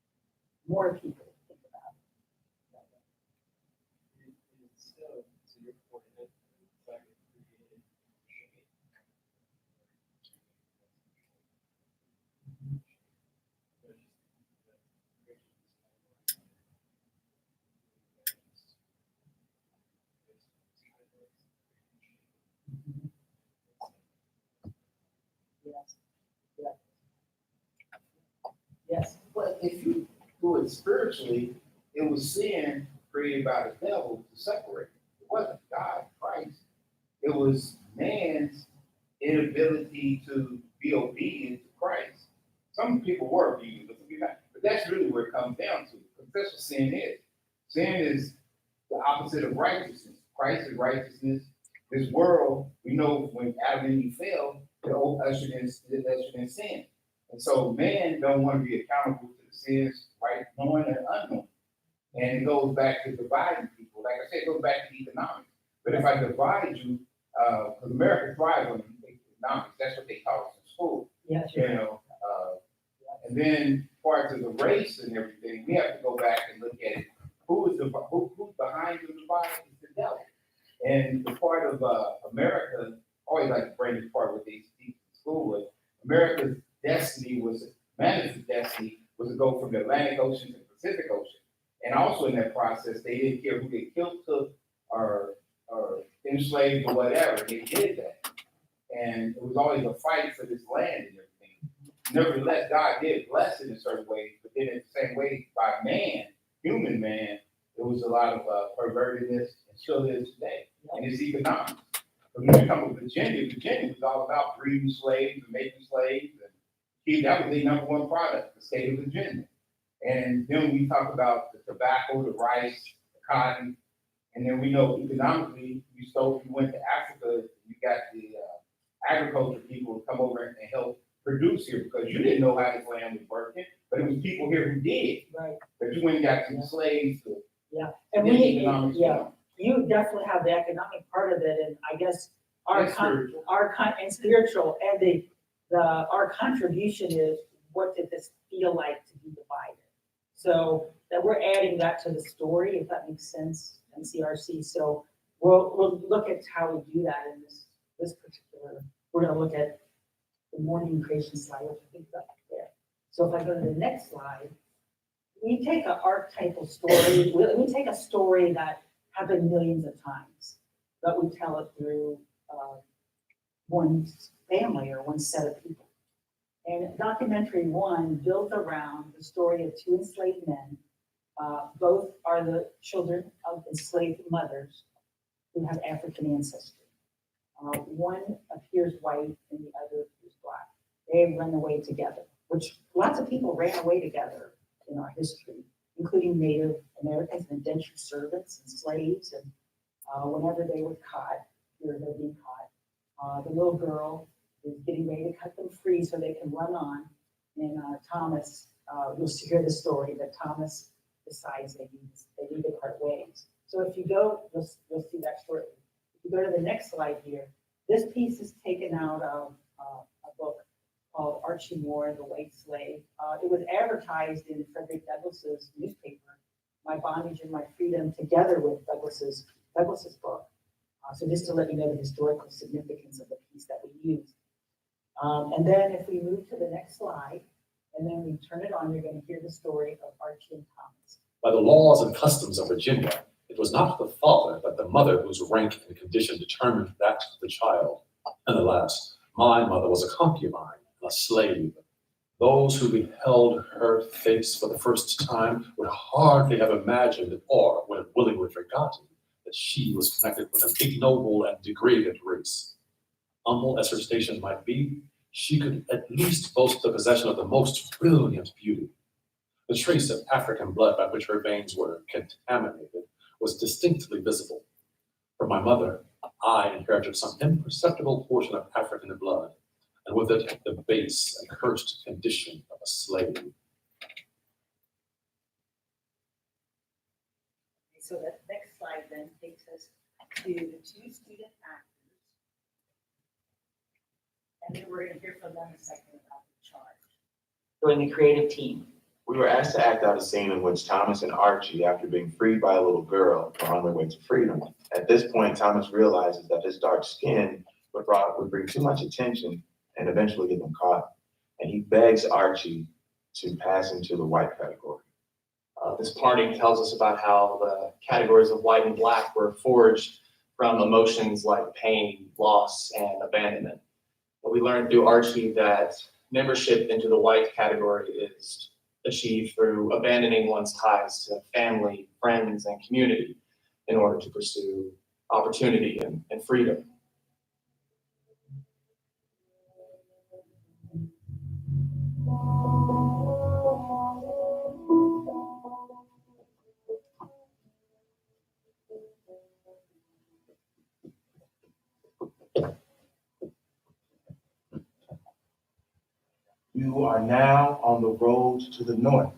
more people think about it. To your point, the fact that it created shame. Yes. Yes. Yes. But if you do it spiritually, it was sin created by the devil to separate. It wasn't God, Christ. It was man's inability to be obedient to Christ. Some people were obedient, but some people not. But that's really where it comes down to. Because that's what sin is. Sin is the opposite of righteousness. Christ is righteousness. This world, we know when Adam and Eve fell, it ushered in sin. And so man don't want to be accountable to the sins, right, knowing and unknown. And it goes back to dividing people. Like I said, it goes back to economics. But if I divide you, because America thrives on economics, that's what they taught us in school. Yes. You know, and then parts of the race and everything, we have to go back and look at it. Who's behind the divide? It's the devil. And the part of America, I always like to bring this part what they teach in school was America's destiny was, man's destiny was to go from the Atlantic Ocean to the Pacific Ocean. And also in that process, they didn't care who they killed, took, or enslaved or whatever. They did that. And it was always a fight for this land and everything. Nevertheless, God did bless it in certain ways, but then in the same way, by man, human man, there was a lot of pervertedness, and still is today. And it's economics. But when you come with Virginia was all about breeding slaves and making slaves. And that was the number one product, the state of Virginia. And then we talk about the tobacco, the rice, the cotton. And then we know economically, you went to Africa, you got the agriculture people to come over and help produce here because you didn't know how this land was working, but it was people here who did. Right. But you went and got some slaves to And Yeah, we, economics, you definitely have the economic part of it, and I guess our And spiritual. and spiritual, and our contribution is, what did this feel like to be divided? So that we're adding that to the story, if that makes sense, MCRC. So we'll look at how we do that in this particular, we're gonna look at the Mourning creation slide, which I think is up there. So if I go to the next slide, we take an archetypal story, we take a story that happened millions of times, but we tell it through one family or one set of people. And documentary one built around the story of two enslaved men. Both are the children of enslaved mothers who have African ancestry. One appears white and the other appears black. They run away together, which lots of people ran away together in our history, including Native Americans and indentured servants and slaves. And whenever they were caught, they're being caught, the little girl is getting ready to cut them free so they can run on. And Thomas, you'll hear the story that Thomas decides they need to part ways. So if you go, you'll see that shortly. If you go to the next slide here, this piece is taken out of a book called Archie Moore, The White Slave. It was advertised in Frederick Douglass's newspaper, My Bondage and My Freedom, together with Douglass's book. So just to let you know the historical significance of the piece that we used. And then if we move to the next slide, and then we turn it on, you're going to hear the story of Archie and Thomas. By the laws and customs of Virginia, it was not the father, but the mother whose rank and condition determined that of the child. And alas, my mother was a concubine and a slave. Those who beheld her face for the first time would hardly have imagined or would have willingly forgotten that she was connected with an ignoble and degraded race. Humble as her station might be, she could at least boast the possession of the most brilliant beauty. The trace of African blood by which her veins were contaminated was distinctly visible. From my mother, I inherited some imperceptible portion of African blood, and with it the base and cursed condition of a slave. So that next slide then takes us to the two student actors. And then we're gonna hear from them in a second about the charge. Join the creative team. We were asked to act out a scene in which Thomas and Archie, after being freed by a little girl, are on their way to freedom. At this point, Thomas realizes that his dark skin would bring too much attention and eventually get them caught. And he begs Archie to pass into the white category. This parting tells us about how the categories of white and black were forged from emotions like pain, loss, and abandonment. But we learned through Archie that membership into the white category is achieved through abandoning one's ties to family, friends, and community in order to pursue opportunity and freedom. You are now on the road to the north.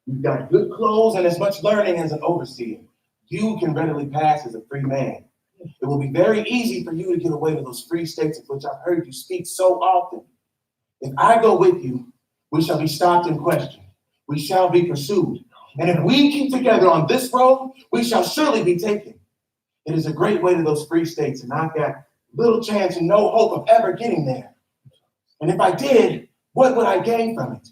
You've got good clothes and as much learning as an overseer. You can readily pass as a free man. It will be very easy for you to get away to those free states of which I've heard you speak so often. If I go with you, we shall be stopped and questioned. We shall be pursued. And if we keep together on this road, we shall surely be taken. It is a great way to those free states, and I've got little chance and no hope of ever getting there. And if I did, what would I gain from it?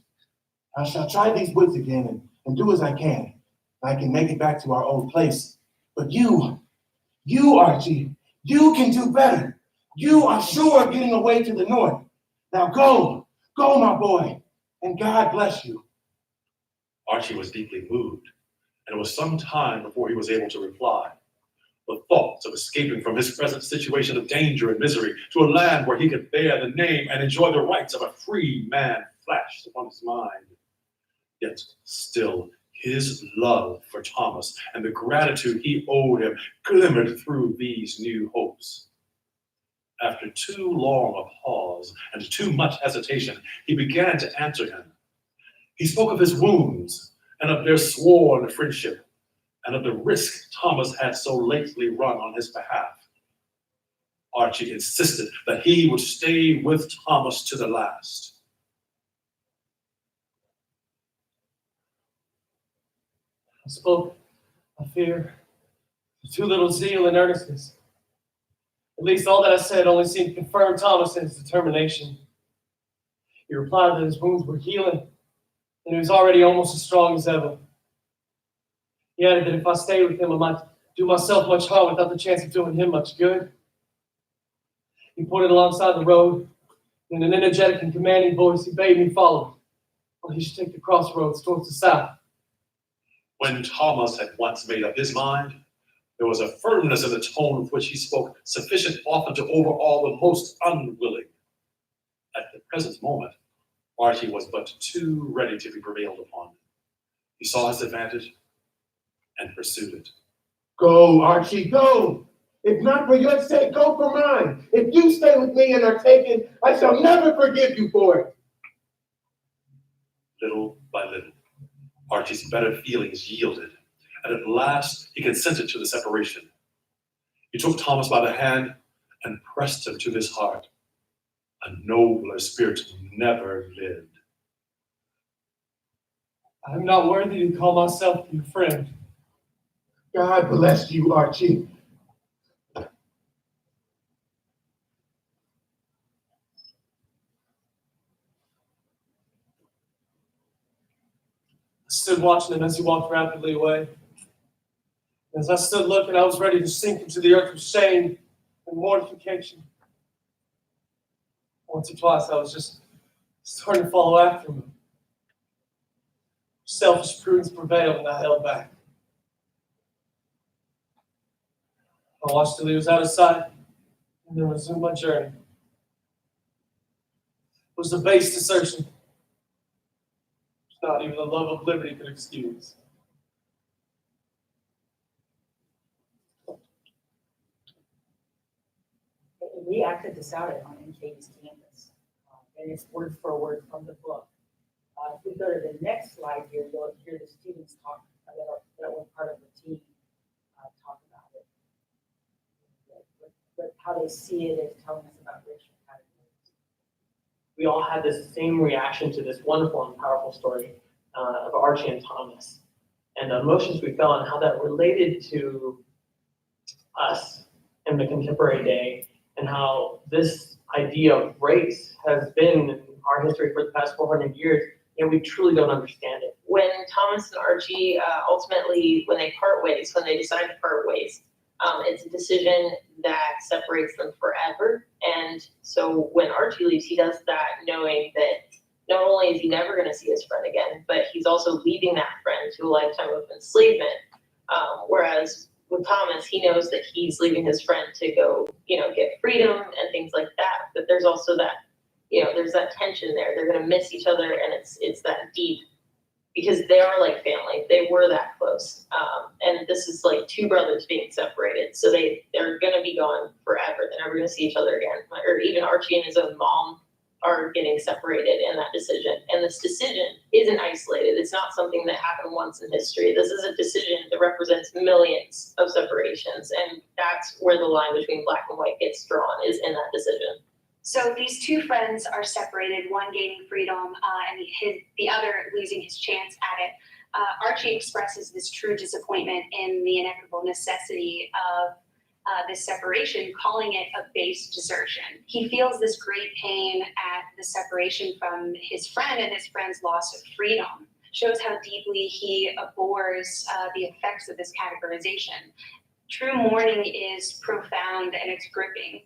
I shall try these woods again and do as I can. I can make it back to our old place. But you, Archie, you can do better. You are sure of getting away to the north. Now go, my boy, and God bless you. Archie was deeply moved, and it was some time before he was able to reply. The thoughts of escaping from his present situation of danger and misery to a land where he could bear the name and enjoy the rights of a free man flashed upon his mind. Yet still, his love for Thomas and the gratitude he owed him glimmered through these new hopes. After too long a pause and too much hesitation, he began to answer him. He spoke of his wounds and of their sworn friendship. and of the risk Thomas had so lately run on his behalf. Archie insisted that he would stay with Thomas to the last. I spoke of fear, too little zeal and earnestness. At least all that I said only seemed to confirm Thomas in his determination. He replied that his wounds were healing, and he was already almost as strong as ever. He added that if I stayed with him, I might do myself much harm without the chance of doing him much good. He pointed alongside the road, and in an energetic and commanding voice, he bade me follow him, while he should take the crossroads towards the south. When Thomas had once made up his mind, there was a firmness in the tone with which he spoke, sufficient often to overawe the most unwilling. At the present moment, Archie was but too ready to be prevailed upon. He saw his advantage and pursued it. Go, Archie, go! If not for your sake, go for mine. If you stay with me and are taken, I shall never forgive you for it. Little by little, Archie's better feelings yielded, and at last he consented to the separation. He took Thomas by the hand and pressed him to his heart. A nobler spirit never lived. I am not worthy to call myself your friend. God bless you, Archie. I stood watching him as he walked rapidly away. As I stood looking, I was ready to sink into the earth with shame and mortification. Once or twice, I was just starting to follow after him. Selfish prudence prevailed, and I held back. I watched till he was out of sight, and then resumed my journey. It was a base desertion, which not even the love of liberty could excuse. We acted this out on MK's campus, and it's word for word from the book. If we go to the next slide here, you'll hear the students talk that were part of the team talk about it. But how they see it is telling us about racial categories. We all had this same reaction to this wonderful and powerful story of Archie and Thomas, and the emotions we felt and how that related to us in the contemporary day, and how this idea of race has been in our history for the past 400 years, and we truly don't understand it. When Thomas and Archie ultimately, when they part ways, when they decide to part ways, it's a decision that separates them forever. And so when Archie leaves, he does that knowing that not only is he never going to see his friend again, but he's also leaving that friend to a lifetime of enslavement. Whereas with Thomas, he knows that he's leaving his friend to go, get freedom and things like that. But there's also that, there's that tension there. They're going to miss each other, and it's that deep, because they are like family. They were that close. And this is like two brothers being separated. So they're going to be gone forever. They're never going to see each other again. Or even Archie and his own mom are getting separated in that decision. And this decision isn't isolated. It's not something that happened once in history. This is a decision that represents millions of separations. And that's where the line between black and white gets drawn, is in that decision. So these two friends are separated, one gaining freedom and the other losing his chance at it. Archie expresses this true disappointment in the inevitable necessity of this separation, calling it a base desertion. He feels this great pain at the separation from his friend and his friend's loss of freedom. Shows how deeply he abhors the effects of this categorization. True mourning is profound and it's gripping,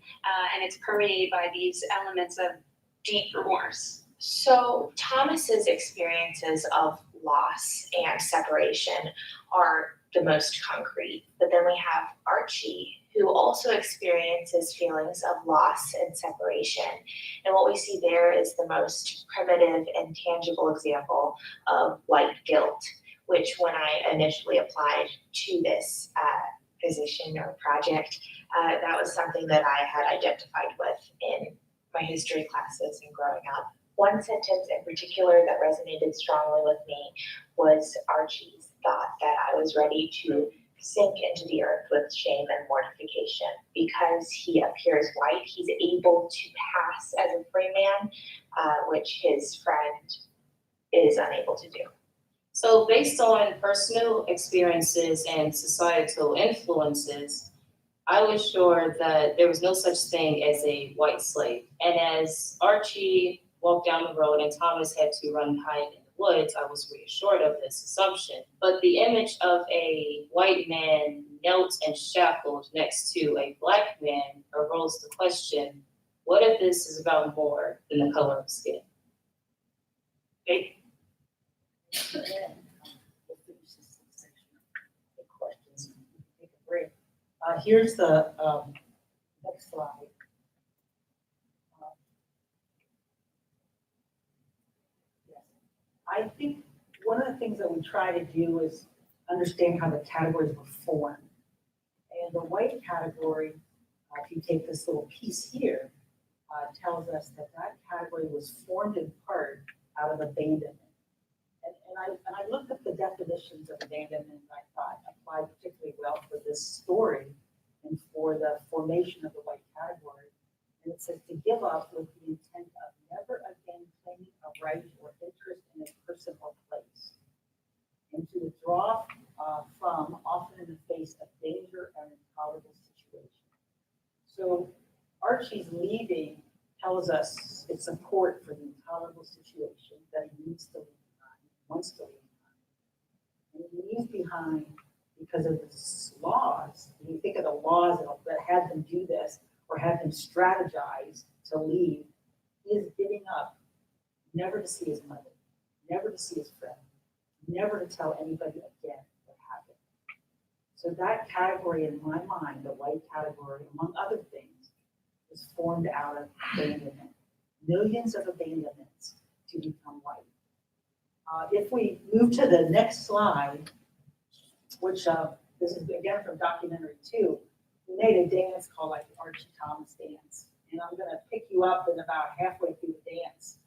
and it's permeated by these elements of deep remorse. So Thomas's experiences of loss and separation are the most concrete, but then we have Archie, who also experiences feelings of loss and separation. And what we see there is the most primitive and tangible example of white guilt, which when I initially applied to this position or project, that was something that I had identified with in my history classes and growing up. One sentence in particular that resonated strongly with me was Archie's, thought that I was ready to sink into the earth with shame and mortification. Because he appears white, he's able to pass as a free man, which his friend is unable to do. So based on personal experiences and societal influences, I was sure that there was no such thing as a white slave. And as Archie walked down the road and Thomas had to run and hide in the woods, I was reassured of this assumption. But the image of a white man knelt and shackled next to a black man arose the question, what if this is about more than the color of skin? Okay. Questions. Take a break. Here's the next slide. Yes. I think one of the things that we try to do is understand how the categories were formed. And the white category, if you take this little piece here, tells us that that category was formed in part out of abandonment. And I looked up the definitions of abandonment, and I thought applied particularly well for this story and for the formation of the white category. And it says to give up with the intent of never again claiming a right or interest in a person or place, and to withdraw from, often in the face of danger and intolerable situation. So Archie's leaving tells us it's support for the intolerable situation that he needs to leave behind, wants to leave behind. And he leaves behind because of the laws. When you think of the laws that had them do this or had them strategize to leave, he is giving up never to see his mother, never to see his friend, never to tell anybody again what happened. So that category in my mind, the white category, among other things, was formed out of abandonment. Millions of abandonments to become white. If we move to the next slide, which this is again from documentary 2, we made a dance called like the Archie Thomas dance. And I'm gonna pick you up in about halfway through the dance.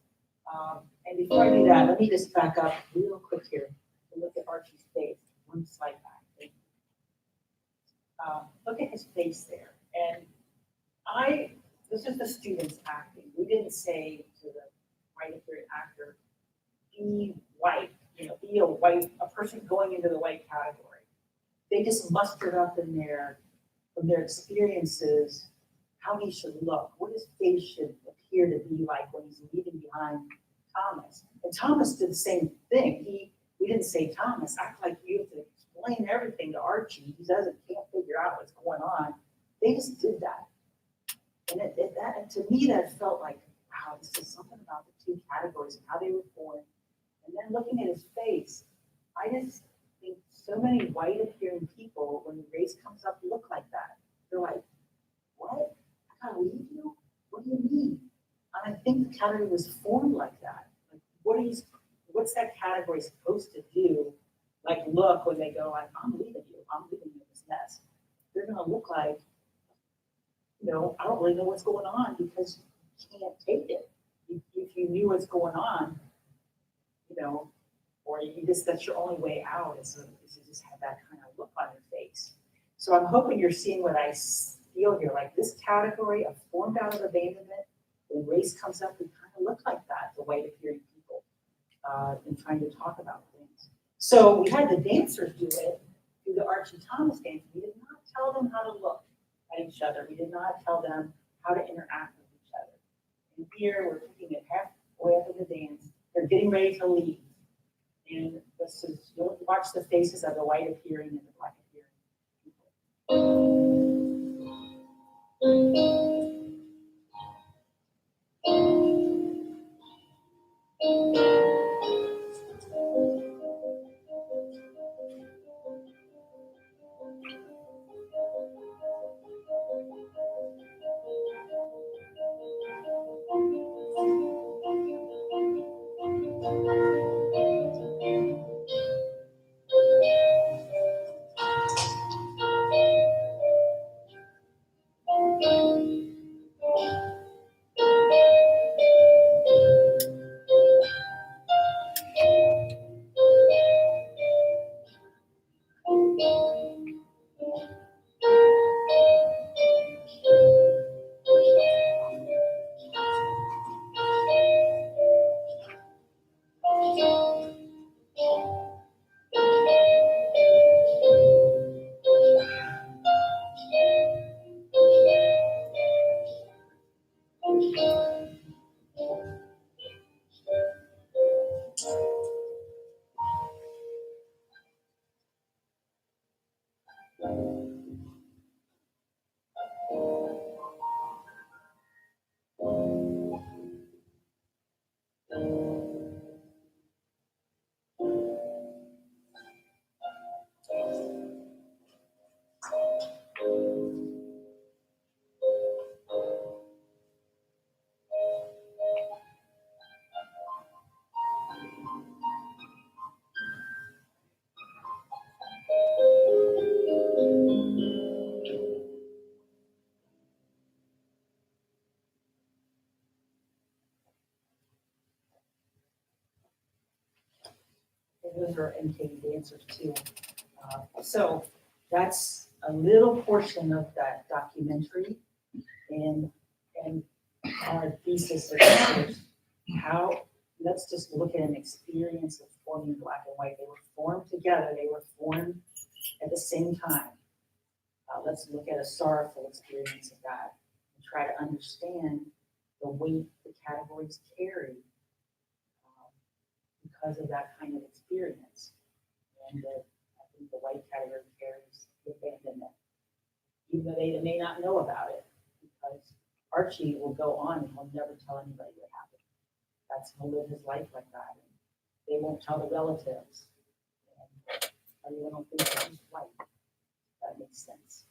And before I do that, let me just back up real quick here and look at Archie's face. One slide back. Look at his face there. And this is the students acting. We didn't say to the white appearing actor, be white, be a person going into the white category. They just mustered up from their experiences how he should look, what his face should appear to be like when he's leaving behind Thomas. And Thomas did the same thing. We didn't say, Thomas, act like you have to explain everything to Archie. He can't figure out what's going on. They just did that. And that to me, that felt like, wow, this is something about the two categories and how they were formed. And then looking at his face, I just think so many white appearing people, when race comes up, look like that. They're like, what? I gotta leave you? What do you mean? And I think the category was formed like that. Like, what's that category supposed to do? Like, look when they go, like, I'm leaving you. I'm leaving you in this mess. They're gonna look like, I don't really know what's going on because you can't take it. If you knew what's going on, or that's your only way out is to just have that kind of look on your face. So I'm hoping you're seeing what I feel here, like this category of formed out of abandonment, when race comes up, we kind of look like that, the white appearing people, in trying to talk about things. So we had the dancers do it through the Archie Thomas dance. We did not tell them how to look at each other. We did not tell them how to interact with each other. And here we're taking it halfway up in the dance. They're getting ready to leave. And this is, you'll watch the faces of the white appearing and the black appearing those are MK's answers too. So that's a little portion of that documentary, and our thesis is how, let's just look at an experience of forming Black and White. They were formed together, they were formed at the same time. Let's look at a sorrowful experience of that and try to understand the weight the categories carry because of that kind of experience. And I think the white category carries the abandonment, even though they may not know about it, because Archie will go on and he'll never tell anybody what happened. He'll live his life like that. And they won't tell the relatives. And everyone will think that he's white. That makes sense.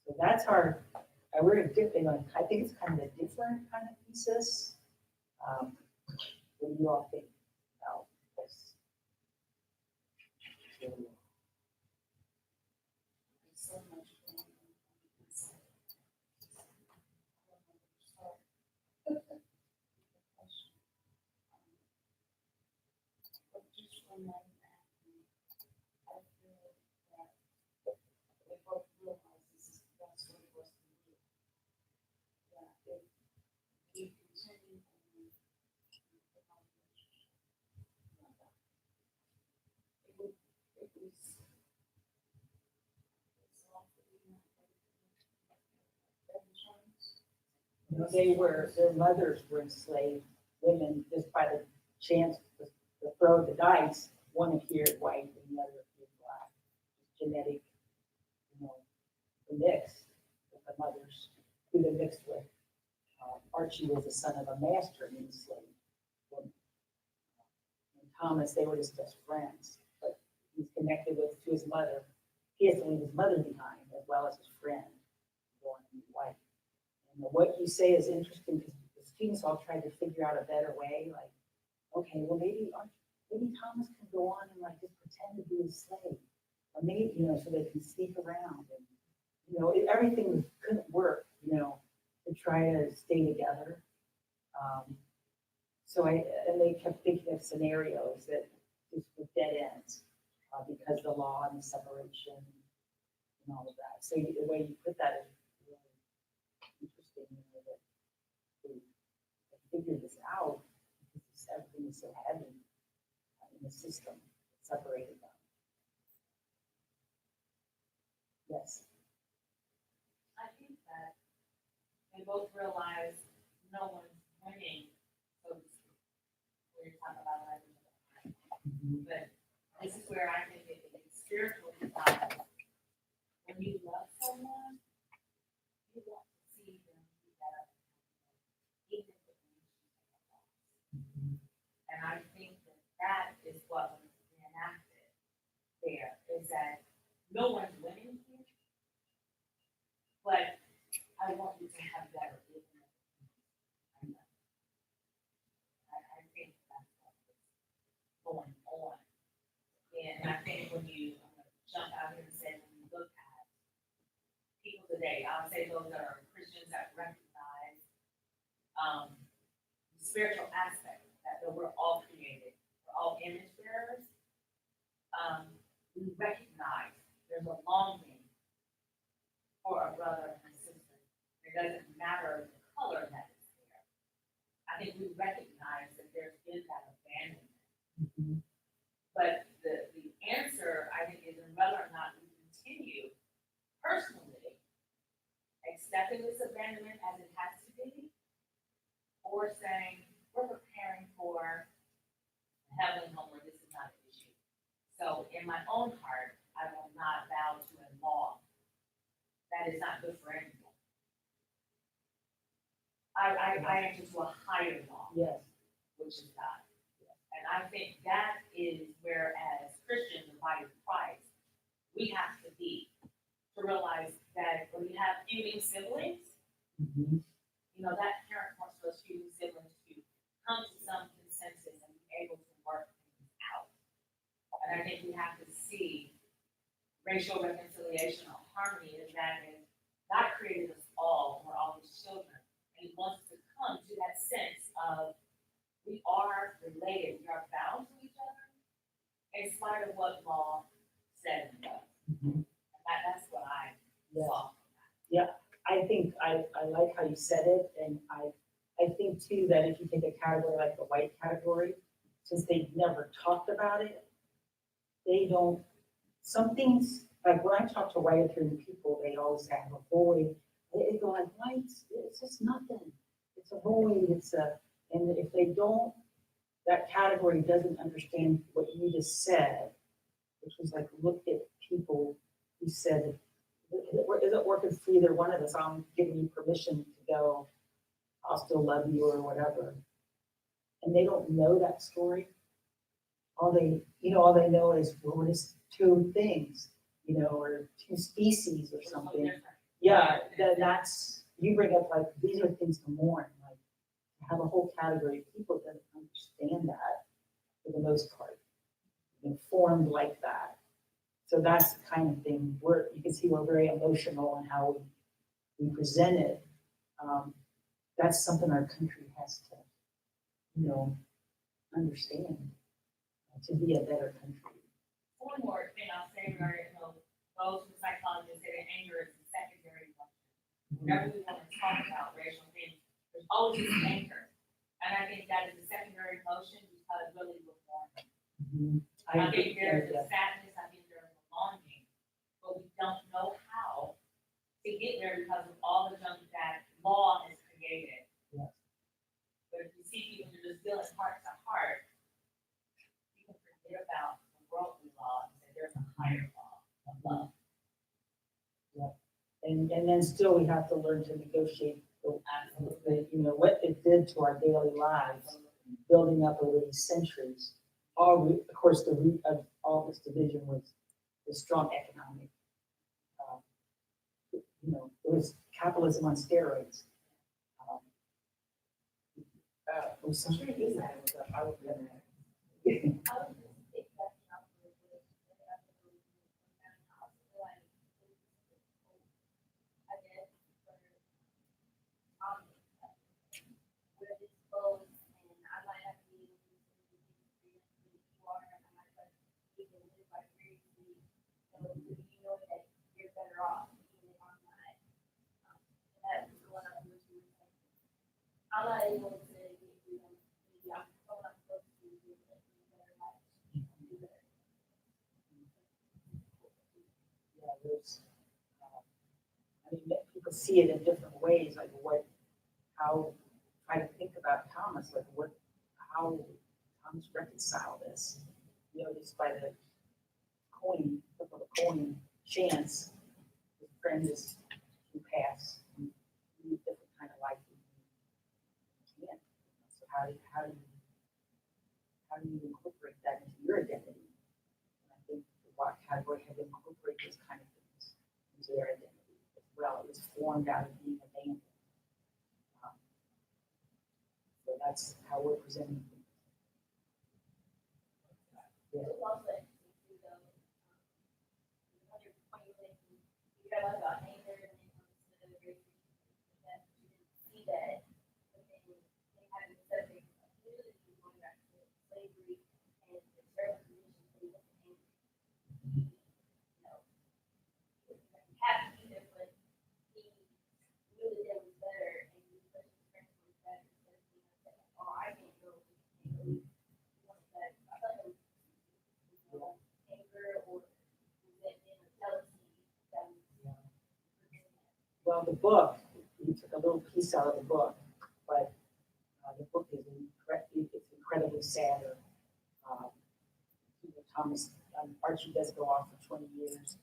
So that's our, we're dipping on, I think it's kind of a different kind of thesis. What do you all think about this? So much. You know, their mothers were enslaved women just by the chance to throw the dice. One appeared white and the other appeared black. Genetic, the mix with the mothers who they mixed with. Archie was the son of a master and enslaved woman. And Thomas, they were just best friends, but he's connected to his mother. He has to leave his mother behind as well as his friend, born to be white. And what you say is interesting because the students all tried to figure out a better way, like, okay, well maybe Thomas can go on and like just pretend to be a slave, or maybe so they can sneak around, and everything couldn't work, to try to stay together. And they kept thinking of scenarios that just were dead ends because the law and the separation and all of that. So the way you put that is really interesting, that they figured this out because everything is so heavy in the system that separated them. Yes. I think that they both realize no one's winning, so to speak. We're talking about language, but this is where I think it is spiritual desire. When you love someone, you want to see them be better, even if it means you take a loss. And I think that is what was enacted there, is that no one's winning here, but I want you to have better. I think that's what's going on. And I think when you jump out here and say, when you look at people today, I would say those that are Christians that recognize the spiritual aspect that we're all created, we're all image bearers. We recognize there's a longing for a brother and sister. It doesn't matter the color that is there. I think we recognize that there's been that abandonment. But the answer, I think, is in whether or not we continue personally accepting this abandonment as it has to be, or saying we're preparing for a heavenly home where this is not an issue. So in my own heart, I will not bow to a law that is not good for anyone. I enter to a higher law, yes, which is God. And I think that is where, as Christians, the body of Christ, we have to be, to realize that when we have feuding siblings, that parent wants those feuding siblings to come to some consensus and be able to work things out. And I think we have to see racial reconciliation or harmony is that God created us all, we're all his children, and he wants us to come to that sense of we are related, we are bound to each other in spite of what law said and does. Mhm. That's what I saw. I think I like how you said it, and I think too that if you take a category like the white category, since they've never talked about it, they don't, some things, like when I talk to white attorney people, they always have a void. They go like, whites, it's just nothing. It's a void, and if they don't, that category doesn't understand what you just said, which was like, look at people who said, isn't working for either one of us, I'm giving you permission to go, I'll still love you or whatever. And they don't know that story. All they know is, well, we're just two things, or two species or something. Yeah, that's, you bring up like, these are things to mourn, like, to have a whole category of people that understand that for the most part, informed like that. So that's the kind of thing you can see we're very emotional in how we present it. That's something our country has to, understand to be a better country. One more thing I'll say regarding, those who psychologists say that anger is a secondary emotion. Whenever we want to talk about racial things, there's always this anger. And I think that is a secondary emotion because really we're born. I think there's a sadness, I think there's a longing, but we don't know how to get there because of all the junk that law has created. Yes. But if you see people who are just feeling heart to heart, you can forget about the worldly law and say there's a higher law of love. Yeah. And then still we have to learn to negotiate what it did to our daily lives, building up over these centuries. Of course, the root of all this division was the strong economic, it was capitalism on steroids. I was gonna- I'm not able to get you, maybe I'm supposed to do better life. Yeah, there's, people see it in different ways, like try to think about Thomas, like how Thomas reconciled this, just by the flip of a coin chance, his friend is who passed, and lead a different kind of life. So how do you incorporate that into your identity? And I think the Black category had to incorporate those kind of things into their identity as well. It was formed out of being abandoned. So that's how we're presenting things. Yeah. Well, the book, we took a little piece out of the book, but the book is incredibly sad. Thomas, Archie does go off for 20 years.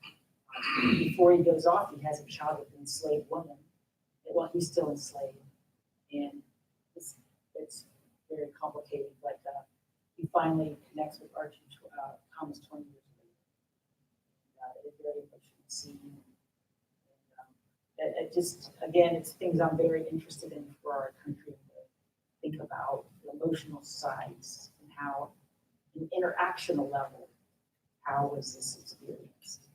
Before he goes off, he has a child with an enslaved woman. Well, he's still enslaved. And it's very complicated, but he finally connects with Archie, Thomas 20 years later. It's very emotional scene. It just, again, it's things I'm very interested in for our country to think about, the emotional sides and how, an interactional level, how was this experienced?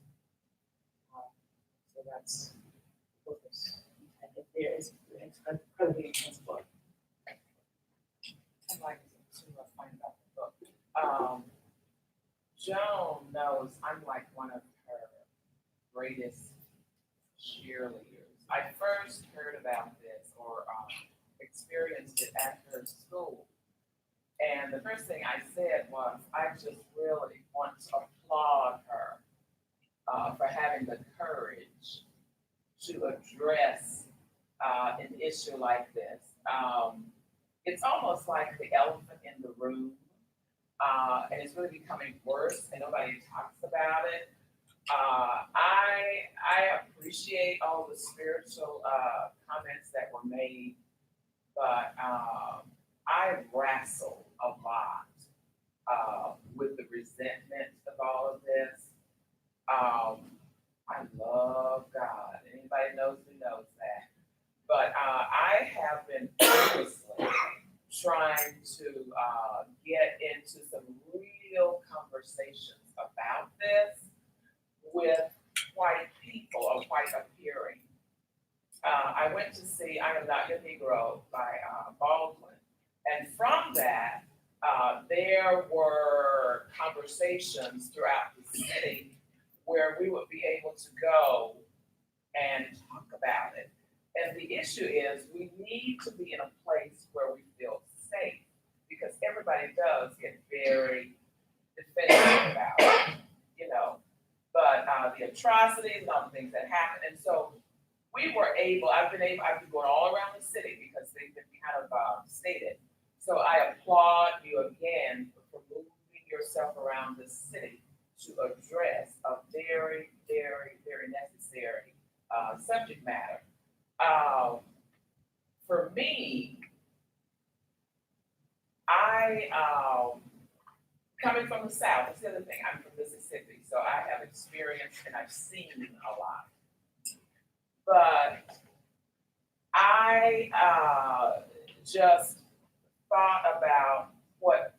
So that's the focus. It's an incredibly intense book. I'd like to find out the book. Joan knows I'm like one of her greatest cheerleaders. I first heard about this or experienced it at her school. And the first thing I said was, I just really want to applaud her for having the courage to address an issue like this. It's almost like the elephant in the room, and it's really becoming worse, and nobody talks about it. I appreciate all the spiritual comments that were made, but I wrestle a lot with the resentment of all of this. I love God. Anybody knows me knows that. But I have been purposely trying to get into some real conversations about this with white people or white appearing. I went to see I Am Not Your Negro by Baldwin. And from that, there were conversations throughout the city where we would be able to go and talk about it. And the issue is we need to be in a place where we feel safe, because everybody does get very defensive about it, you know. But the atrocities and all the things that happen. And so we were able, I've been going all around the city because they've been kind of stated. So I applaud you again for moving yourself around the city to address a very, very, very necessary subject matter. For me, coming from the South, that's the other thing, I'm from Mississippi, so I have experienced and I've seen a lot. But I just thought about what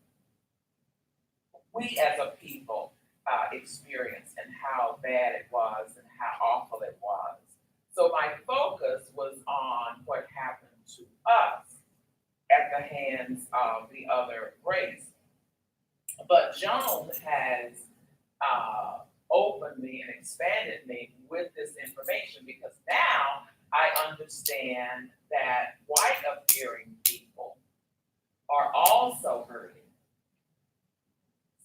we as a people experienced and how bad it was and how awful it was. So my focus was on what happened to us at the hands of the other race. But Joan has opened me and expanded me with this information, because now I understand that white appearing people are also hurting.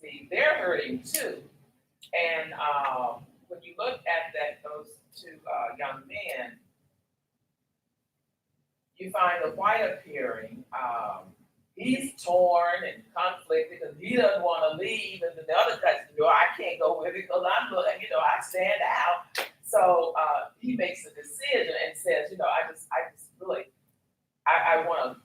See, they're hurting too. And when you look at those two young men, you find the white appearing, he's torn and conflicted because he doesn't want to leave, and then the other guy says, I can't go with it because I stand out. So he makes a decision and says, I just really, I want to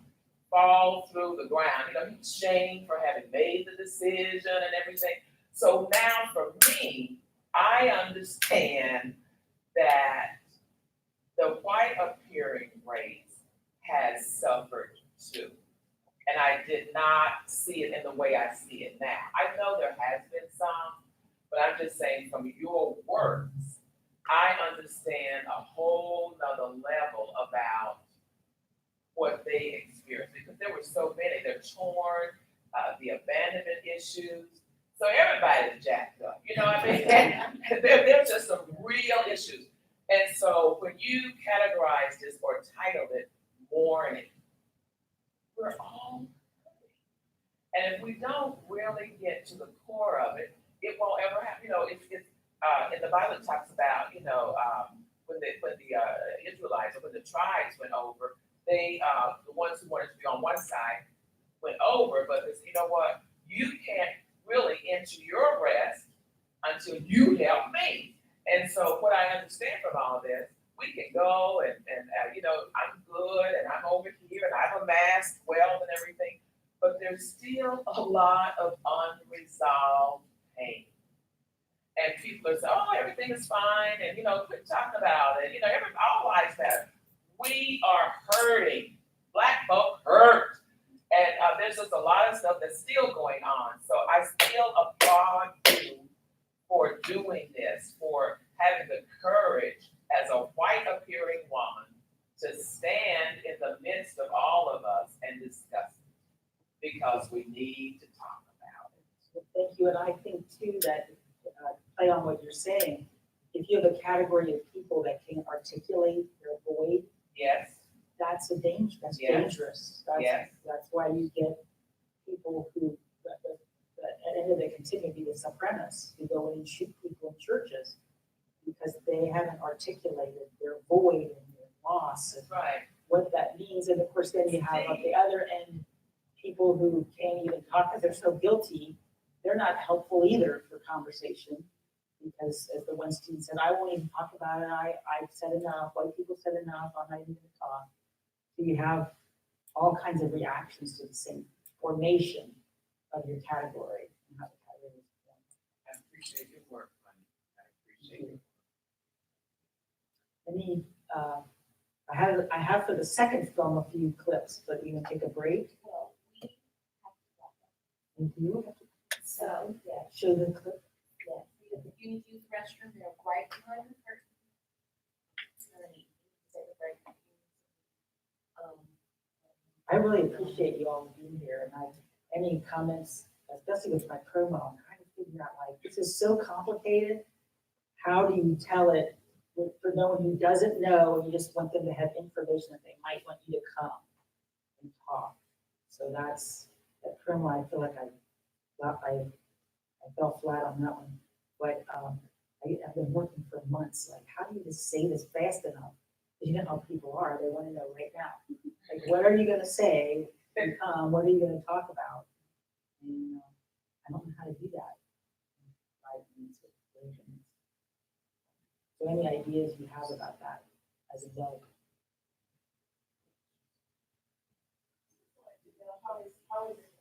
fall through the ground. He's shamed for having made the decision and everything. So now for me, I understand that the white appearing race has suffered too. And I did not see it in the way I see it now. I know there has been some, but I'm just saying from your words, I understand a whole nother level about what they experienced, because there were so many. They're torn, the abandonment issues. So everybody's jacked up, you know what I mean? There's just some real issues. And so when you categorize this or titled it Mourning, we're all hurting. And if we don't really get to the core of it, it won't ever happen. It's in the Bible it talks about, when the Israelites, or when the tribes went over, they, the ones who wanted to be on one side went over, but it's, you know what? You can't really enter your rest until you help me. And so what I understand from all of this, we can go and I'm good and I'm over here and I've amassed wealth and everything, but there's still a lot of unresolved pain. And people are saying, everything is fine, and quit talking about it. All lives matter. We are hurting. Black folk hurt. And there's just a lot of stuff that's still going on. So I still applaud you for doing this, for having the courage as a white appearing woman to stand in the midst of all of us and discuss it, because we need to talk about it. Thank you you, and I think too that, play on what you're saying, if you have a category of people that can't articulate their void, Yes, that's a danger, that's Yes. dangerous. That's, Yes. that's why you get people who, and then they continue to be the supremacists, who go in and shoot people in churches because they haven't articulated their void and their loss and right. what that means. And of course, then you have at the other end, people who can't even talk because they're so guilty. They're not helpful either for conversation because as the one student said, I won't even talk about it. I've said enough. White people said enough. I'm not even going to talk. So you have all kinds of reactions to the same formation of your category and how the category is formed. I appreciate your work, honey. I appreciate it. Any, I have for the second film a few clips, but you can take a break. Well, we have to walk. And you have to So, yeah, show the clip. yeah, if you need to use the restroom, they're right behind the person. Take a break. I really appreciate you all being here and any comments, especially with my promo, I'm trying to figure out like, this is so complicated. How do you tell it for no one who doesn't know and you just want them to have information that they might want you to come and talk? So that's, that promo, I feel like I fell flat on that one. But I've been working for months, like how do you just say this fast enough? Because you know how people are, they want to know right now. Like, what are you gonna say? What are you gonna talk about? And I don't know how to do that. In 5 minutes or 3 minutes. So any ideas you have about that as a adult? How is it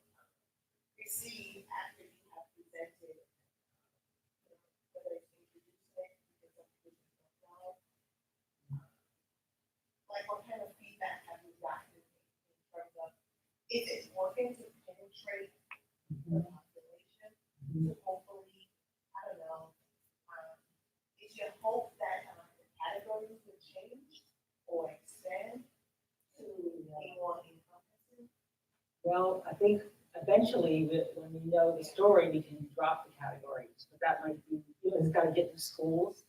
received after you have presented, whether it's introduced it, because of the know? Like, what kind of feedback have you gotten in terms of, is it working to penetrate the population? To hopefully, I don't know, is your hope that the categories will change or extend to be more encompassing? Well, I think eventually, when we know the story, we can drop the categories, but that might be, it's gotta get to schools.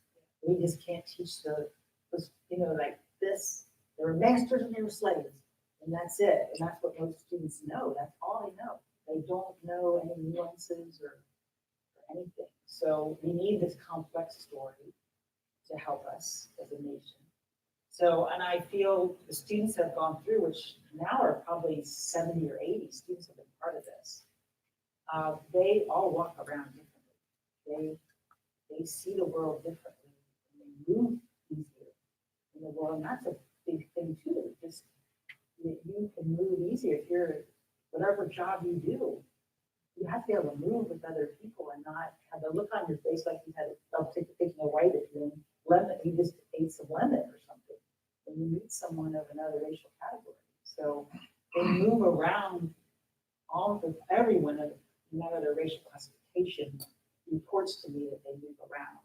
We just can't teach like this, they were masters and they were slaves, and that's it, and that's what most students know, that's all they know. They don't know any nuances or anything, so we need this complex story to help us as a nation. So, and I feel the students have gone through, which now are probably 70 or 80 students have been part of this. They all walk around differently. They see the world differently, and they move easier in the world, and that's a big thing too. Just that you can move easier if you're whatever job you do. You have to be able to move with other people and not have the look on your face like you had taking a white if you're in lemon, you just ate some lemon or something. When you meet someone of another racial category. So they move around everyone of no matter their racial classification reports to me that they move around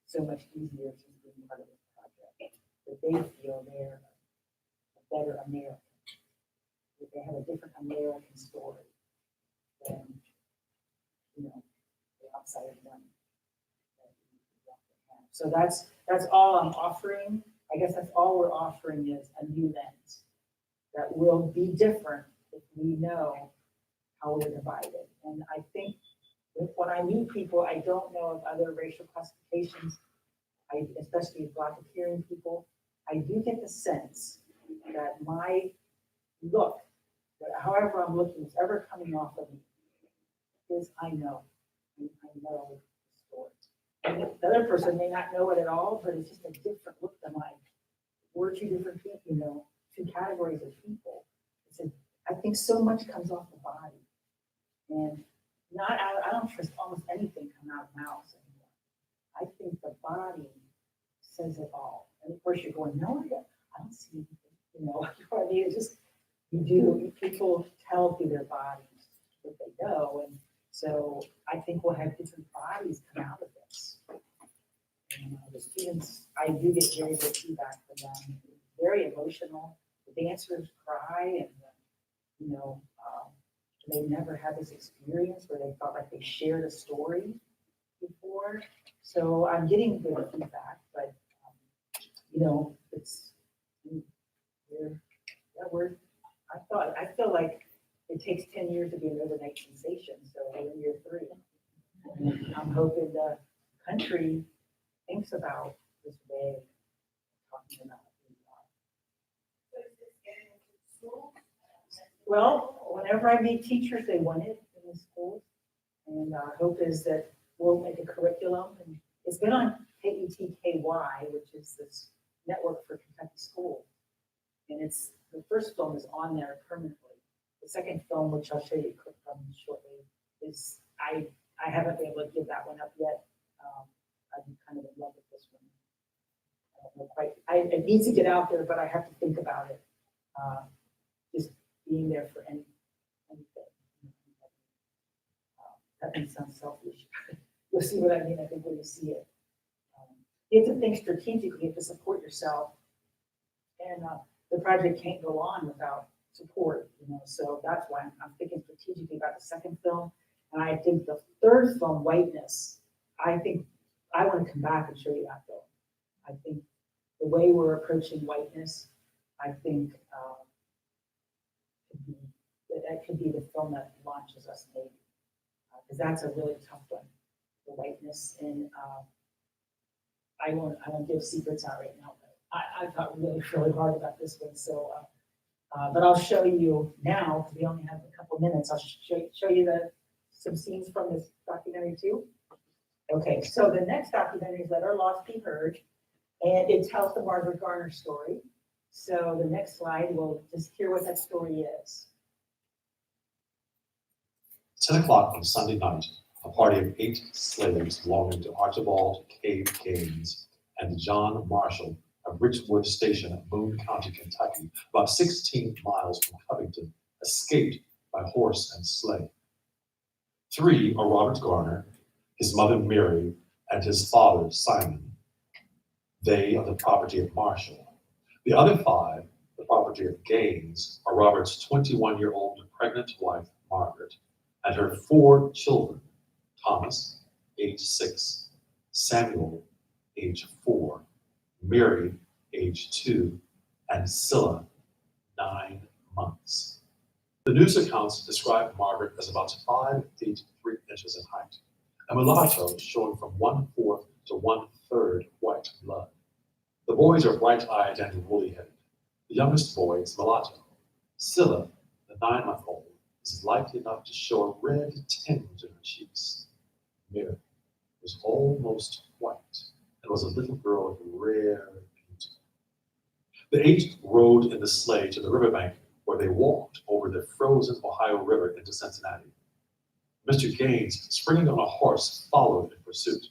so much easier since being part of this project. That they feel they're a better American. That they have a different American story than, the outside of them. So that's all I'm offering. I guess that's all we're offering is a new lens that will be different if we know how we're divided. And I think when I meet people, I don't know of other racial classifications, especially Black appearing people, I do get the sense that my look, that however I'm looking, is ever coming off of me, is I know the story. And the other person may not know it at all, but it's just a different look than mine. We're two different people, two categories of people. I think so much comes off the body. And I don't trust almost anything come out of mouths anymore. I think the body says it all. And of course you're going, no, I don't see anything, you know what I mean? It's just, you do, people tell through their bodies what they know. And so I think we'll have different bodies come out of this. And the students, I do get very good feedback from them. Very emotional. The dancers cry, and they never had this experience where they felt like they shared a story before. So I'm getting good feedback, but, it's, I feel like it takes 10 years to be an overnight sensation, so we're in year 3. And I'm hoping the country thinks about this way of talking about it. Well, whenever I meet teachers, they want it in the schools. And our hope is that we'll make a curriculum. And it's been on KETKY, which is this network for Kentucky schools. And the first film is on there permanently. The second film, which I'll show you a clip from shortly, is I haven't been able to give that one up yet. I'm kind of in love with this one. I don't know quite. It needs to get out there, but I have to think about it. Just being there for anything. That may sound selfish. You'll see what I mean, I think, when you see it. You have to think strategically, you have to support yourself. And the project can't go on without support, so that's why I'm thinking strategically about the second film. And I think the third film, Whiteness, I think I want to come back and show you that film. I think the way we're approaching whiteness, I think that could be the film that launches us maybe. Because that's a really tough one, the whiteness. And I won't give secrets out right now, but I thought really hard about this one. So, but I'll show you now, because we only have a couple minutes. I'll show you some scenes from this documentary too. Okay, so the next documentary is Let Our Loss Be Heard, and it tells the Margaret Garner story. So the next slide, we'll just hear what that story is. 10 o'clock on Sunday night, a party of 8 slaves belonging to Archibald K. Gaines and John Marshall of Richwood Station, Boone County, Kentucky, about 16 miles from Covington, escaped by horse and sleigh. 3 are Robert Garner, his mother Mary, and his father Simon. They are the property of Marshall. The other 5, the property of Gaines, are Robert's 21-year-old pregnant wife, Margaret, and her 4 children, Thomas, age 6, Samuel, age 4, Mary, age 2, and Scylla, 9 months. The news accounts describe Margaret as about 5 feet 3 inches in height, a mulatto showing from 1/4 to 1/3 white blood. The boys are bright-eyed and woolly-headed. The youngest boy is mulatto. Scylla, the 9-month-old, is light enough to show a red tinge in her cheeks. Mary was almost white and was a little girl of rare beauty. The 8 rode in the sleigh to the riverbank, where they walked over the frozen Ohio River into Cincinnati. Mr. Gaines, springing on a horse, followed in pursuit.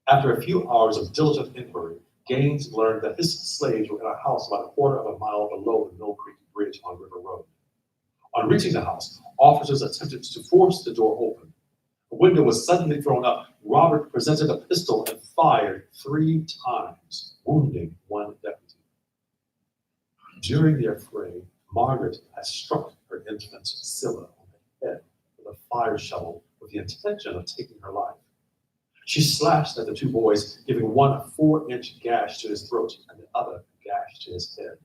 After a few hours of diligent inquiry, Gaines learned that his slaves were in a house about 1/4 mile below the Mill Creek Bridge on River Road. On reaching the house, officers attempted to force the door open. The window was suddenly thrown up. Robert presented a pistol and fired 3 times, wounding 1 deputy. During the affray, Margaret had struck her infant Scylla on the head with a fire shovel with the intention of taking her life. She slashed at the 2 boys, giving one a 4-inch gash to his throat and the other a gash to his head.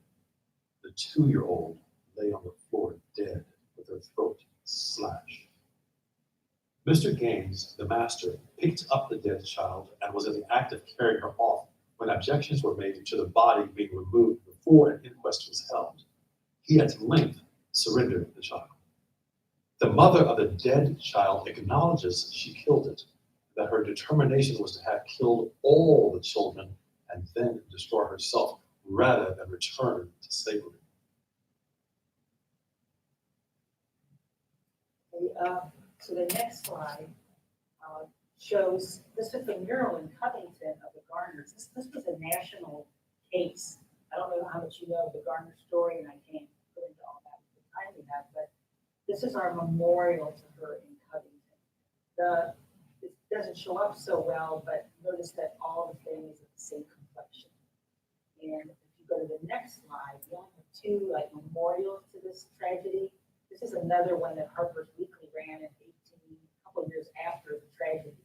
The 2-year-old lay on the floor dead with her throat slashed. Mr. Gaines, the master, picked up the dead child and was in the act of carrying her off when objections were made to the body being removed before an inquest was held. He at length surrendered the child. The mother of the dead child acknowledges she killed it, that her determination was to have killed all the children and then destroy herself rather than return to slavery. So the next slide shows, this is the mural in Covington of the Garners. This was a national case. I don't know how much you know of the Garner story, and I can't go into all that with the time we have, but this is our memorial to her in Covington. It doesn't show up so well, but notice that all the families have the same complexion. And if you go to the next slide, you only have 2 memorials to this tragedy. This This is another one that Harper's Weekly ran in a couple of years after the tragedy.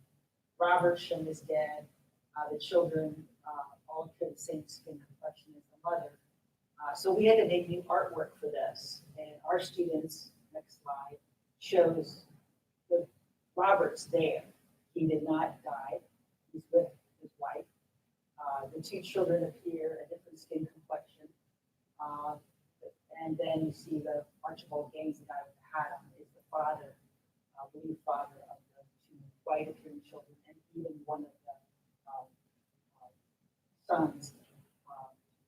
Robert shown is dead. The children all share the same skin complexion as the mother. So we had to make new artwork for this. And our students, next slide, shows the Robert's there. He did not die. He's with his wife. The two children appear a different skin complexion. And then you see the Archibald Gaines, the guy with the hat on, is the father, the father of the two white appearing children, and even one of the sons,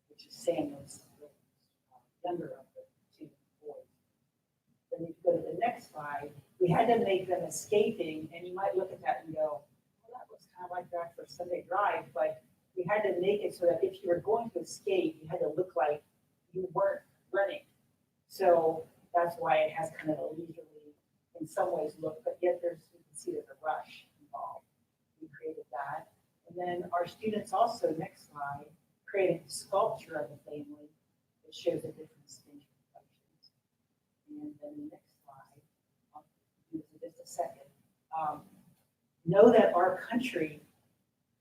which is Samuel's, the younger of the two boys. Then if you go to the next slide, we had to make them escaping, and you might look at that and go, well, that looks kind of like that for Sunday Drive, but we had to make it so that if you were going to escape, you had to look like you weren't running. So that's why it has kind of a leisurely, in some ways, look, but yet you can see there's a rush involved. We created that. And then our students also, next slide, created a sculpture of the family that shows the different skin complexions. And then the next slide, I'll do this in just a second. Know that our country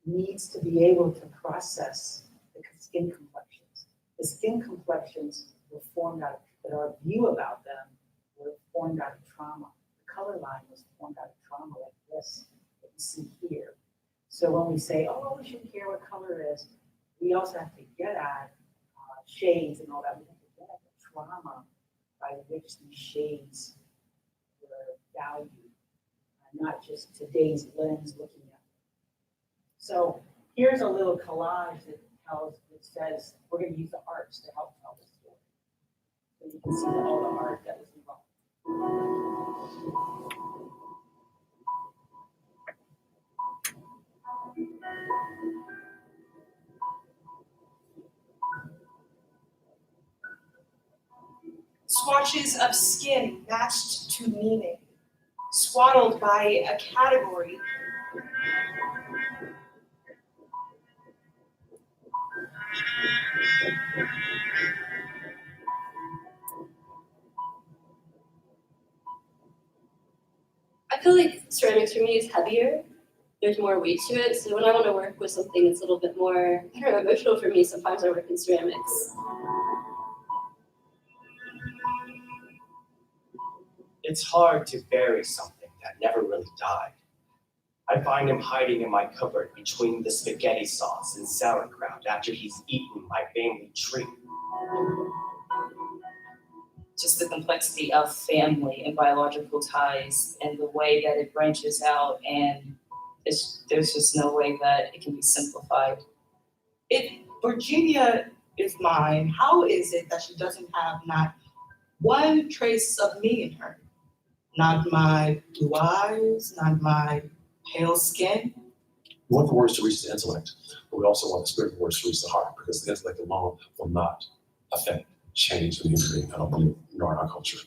needs to be able to process the skin complexions. The skin complexions were formed out of, but our view about them were formed out of trauma. The color line was formed out of trauma like this that you see here. So when we say, oh, we shouldn't care what color it is, we also have to get at shades and all that. We have to get at the trauma by which these shades were valued, not just today's lens looking at them. So here's a little collage that says we're going to use the arts to help tell the story. So you can see all the art that was involved. Swatches of skin matched to meaning, swaddled by a category. I feel like ceramics for me is heavier. There's more weight to it. So when I want to work with something that's a little bit more, I don't know, emotional for me, sometimes I work in ceramics. It's hard to bury something that never really died. I find him hiding in my cupboard between the spaghetti sauce and sauerkraut after he's eaten my family tree. Just the complexity of family and biological ties and the way that it branches out, and there's just no way that it can be simplified. If Virginia is mine, how is it that she doesn't have not one trace of me in her? Not my blue eyes, not my pale skin. We want the words to reach the intellect, but we also want the spirit of the words to reach the heart, because the intellect alone will not affect change in humanity, I don't believe, nor in our culture.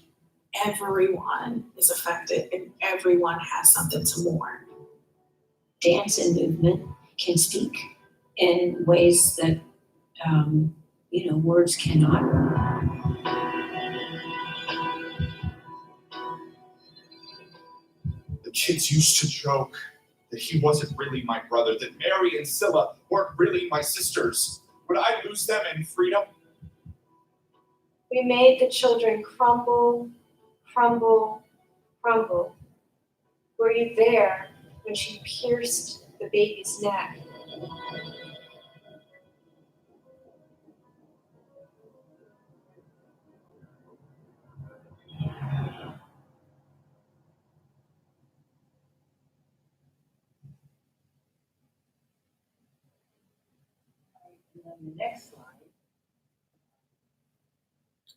Everyone is affected and everyone has something to mourn. Dance and movement can speak in ways that, words cannot. The kids used to joke that he wasn't really my brother, that Mary and Scylla weren't really my sisters. Would I lose them in freedom? We made the children crumble, crumble, crumble. Were you there when she pierced the baby's neck? And then the next slide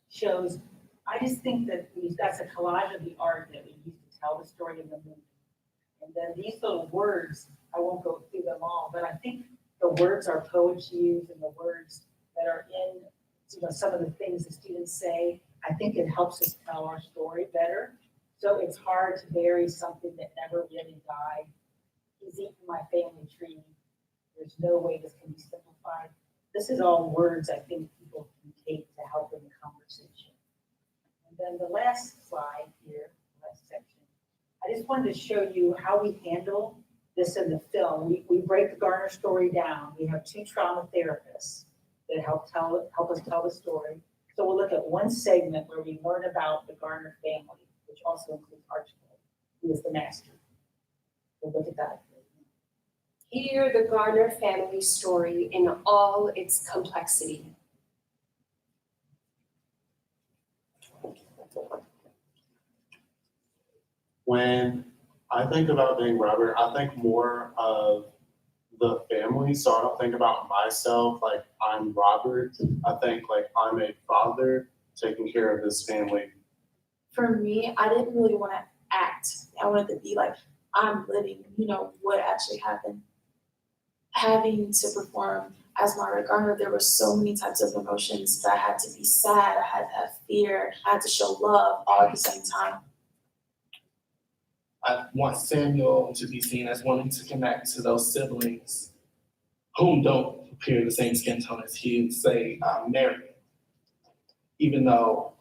shows, I just think that that's a collage of the art that we use to tell the story of the movie. And then these little words, I won't go through them all, but I think the words our poets use and the words that are in some of the things the students say, I think it helps us tell our story better. So it's hard to bury something that never really died. He's eaten my family tree. There's no way this can be simplified. This is all words I think people can take to help in the conversation. And And then the last slide here, last section, I just wanted to show you how we handle this in the film. We break the Garner story down. We have 2 trauma therapists that help us tell the story. So we'll look at one segment where we learn about the Garner family, which also includes Archibald, who is the master. We'll look at that. Hear the Garner family story in all its complexity. When I think about being Robert, I think more of the family. So I don't think about myself like I'm Robert. I think like I'm a father taking care of this family. For me, I didn't really want to act. I wanted to be like, I'm living, what actually happened. Having to perform as Margaret Garner, there were so many types of emotions that I had to be sad, I had to have fear, I had to show love all at the same time. I want Samuel to be seen as wanting to connect to those siblings whom don't appear the same skin tone as he would say Mary. Even though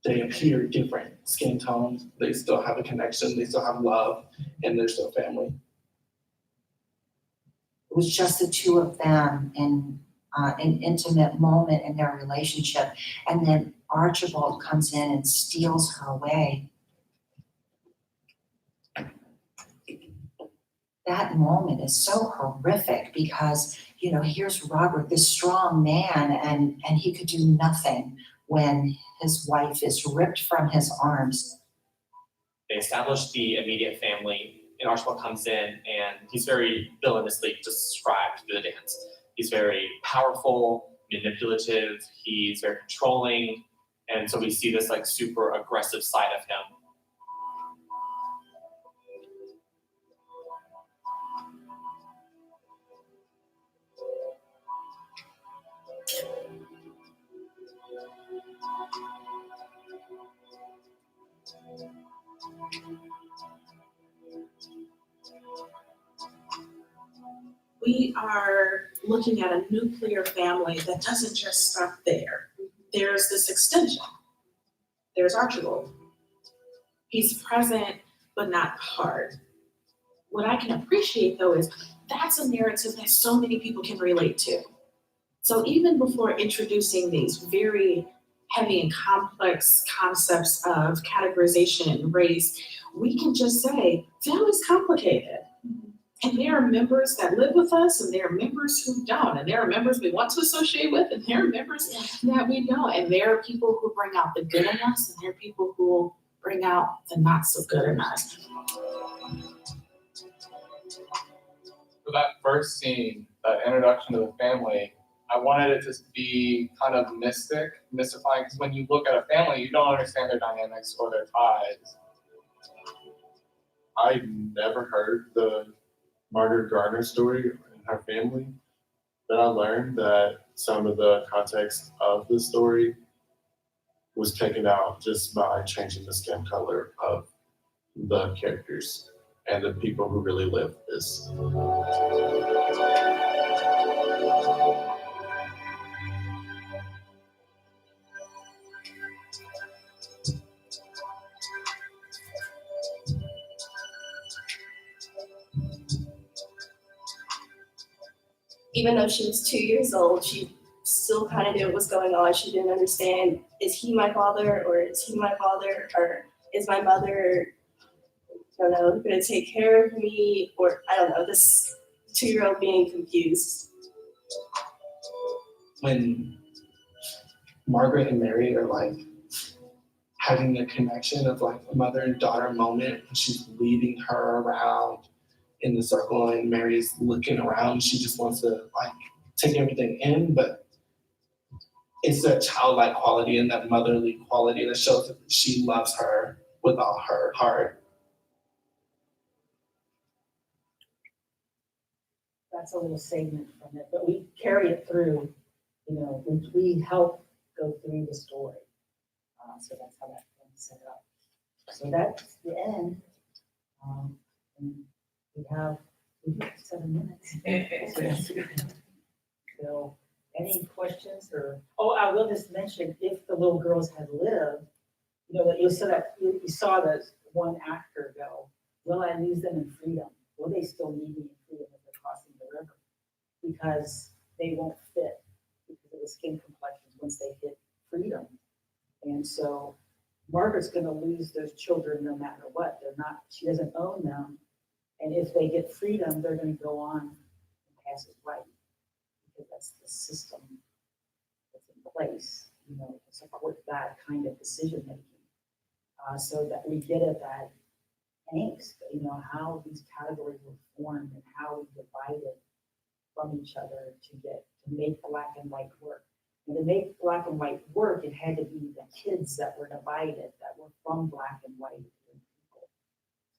they appear different skin tones, they still have a connection, they still have love, and they're still family. It was just the 2 of them in an intimate moment in their relationship. And then Archibald comes in and steals her away. That moment is so horrific because, here's Robert, this strong man, and he could do nothing when his wife is ripped from his arms. They establish the immediate family, and Archibald comes in, and he's very villainously described through the dance. He's very powerful, manipulative, he's very controlling, and so we see this like super aggressive side of him. We are looking at a nuclear family that doesn't just stop there. There's this extension. There's Archibald. He's present, but not hard. What I can appreciate though is that's a narrative that so many people can relate to. So even before introducing these very heavy and complex concepts of categorization and race, we can just say, family's complicated. And there are members that live with us, and there are members who don't, and there are members we want to associate with, and there are members that we don't. And there are people who bring out the good in us, and there are people who bring out the not so good in us. For that first scene, that introduction to the family, I wanted it to be kind of mystifying, because when you look at a family, you don't understand their dynamics or their ties. I never heard the Margaret Garner story and her family, but I learned that some of the context of the story was taken out just by changing the skin color of the characters and the people who really live this. Even though she was 2 years old, she still kind of knew what was going on. She didn't understand, is he my father, or is he my father, or is my mother, I don't know, gonna take care of me, or I don't know, this 2-year-old being confused. When Margaret and Mary are like having a connection of like a mother and daughter moment, and she's leading her around in the circle, and Mary's looking around. She just wants to like take everything in, but it's that childlike quality and that motherly quality that shows that she loves her with all her heart. That's a little segment from it, but we carry it through, we help go through the story. So that's how that thing's set up. So that's the end. And we have 7 minutes. So any questions or, I will just mention, if the little girls had lived, You know, that you saw the one actor go, will I lose them in freedom? Will they still need me in freedom if they're crossing the river? Because they won't fit because of the skin complexions once they hit freedom. And so Margaret's gonna lose those children no matter what. She doesn't own them. And if they get freedom, they're gonna go on and pass as white. Because that's the system that's in place, you know, to support that kind of decision making. So that we get at that angst, you know, how these categories were formed and how we divided from each other to make black and white work. And to make black and white work, it had to be the kids that were divided, that were from black and white people.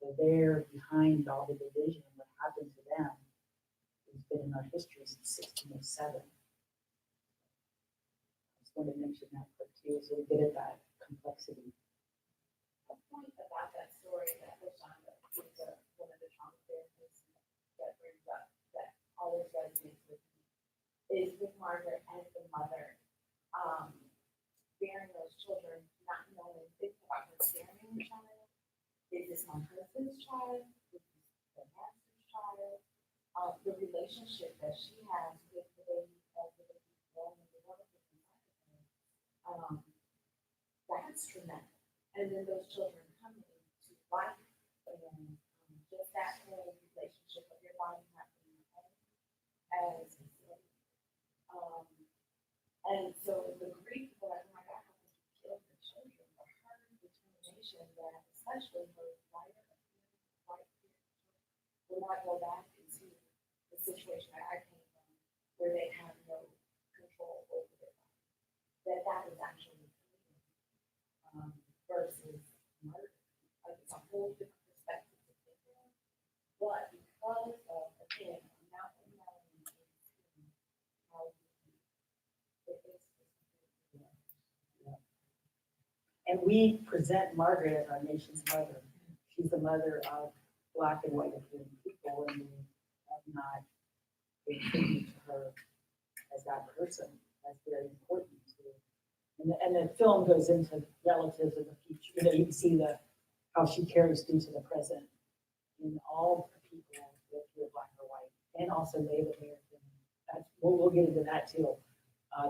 So they're behind all the division. What happened to them has been in our history since 1607. I just wanted to mention that part too, so we get at that complexity. A point about that story that Lashonda, who's one of the trauma therapists that brings up, that always resonates with me, is with Margaret as the mother, bearing those children, not knowing things about her bearing the child. Is this my husband's child? Is this the master's child? The relationship that she has with the baby as the baby born and developing inside of her, that's traumatic. And then those children coming to life, and just that whole relationship of your body not being home as a slave. And so the grief of like, oh my God, how could you kill the children? But her determination that, especially her white will not go back into the situation that I came from, where they have no control over their body. That is actually freedom, versus murder. Like it's a whole different perspective to think of. But because of, again, not knowing how And we present Margaret as our nation's mother. She's the mother of black and white appearing people, and we have not paid tribute to her as that person. That's very important too. And the film goes into relatives of the future. You know, you can see how she carries through to the present in all the people that appear black or white, and also Native American. We'll get into that too.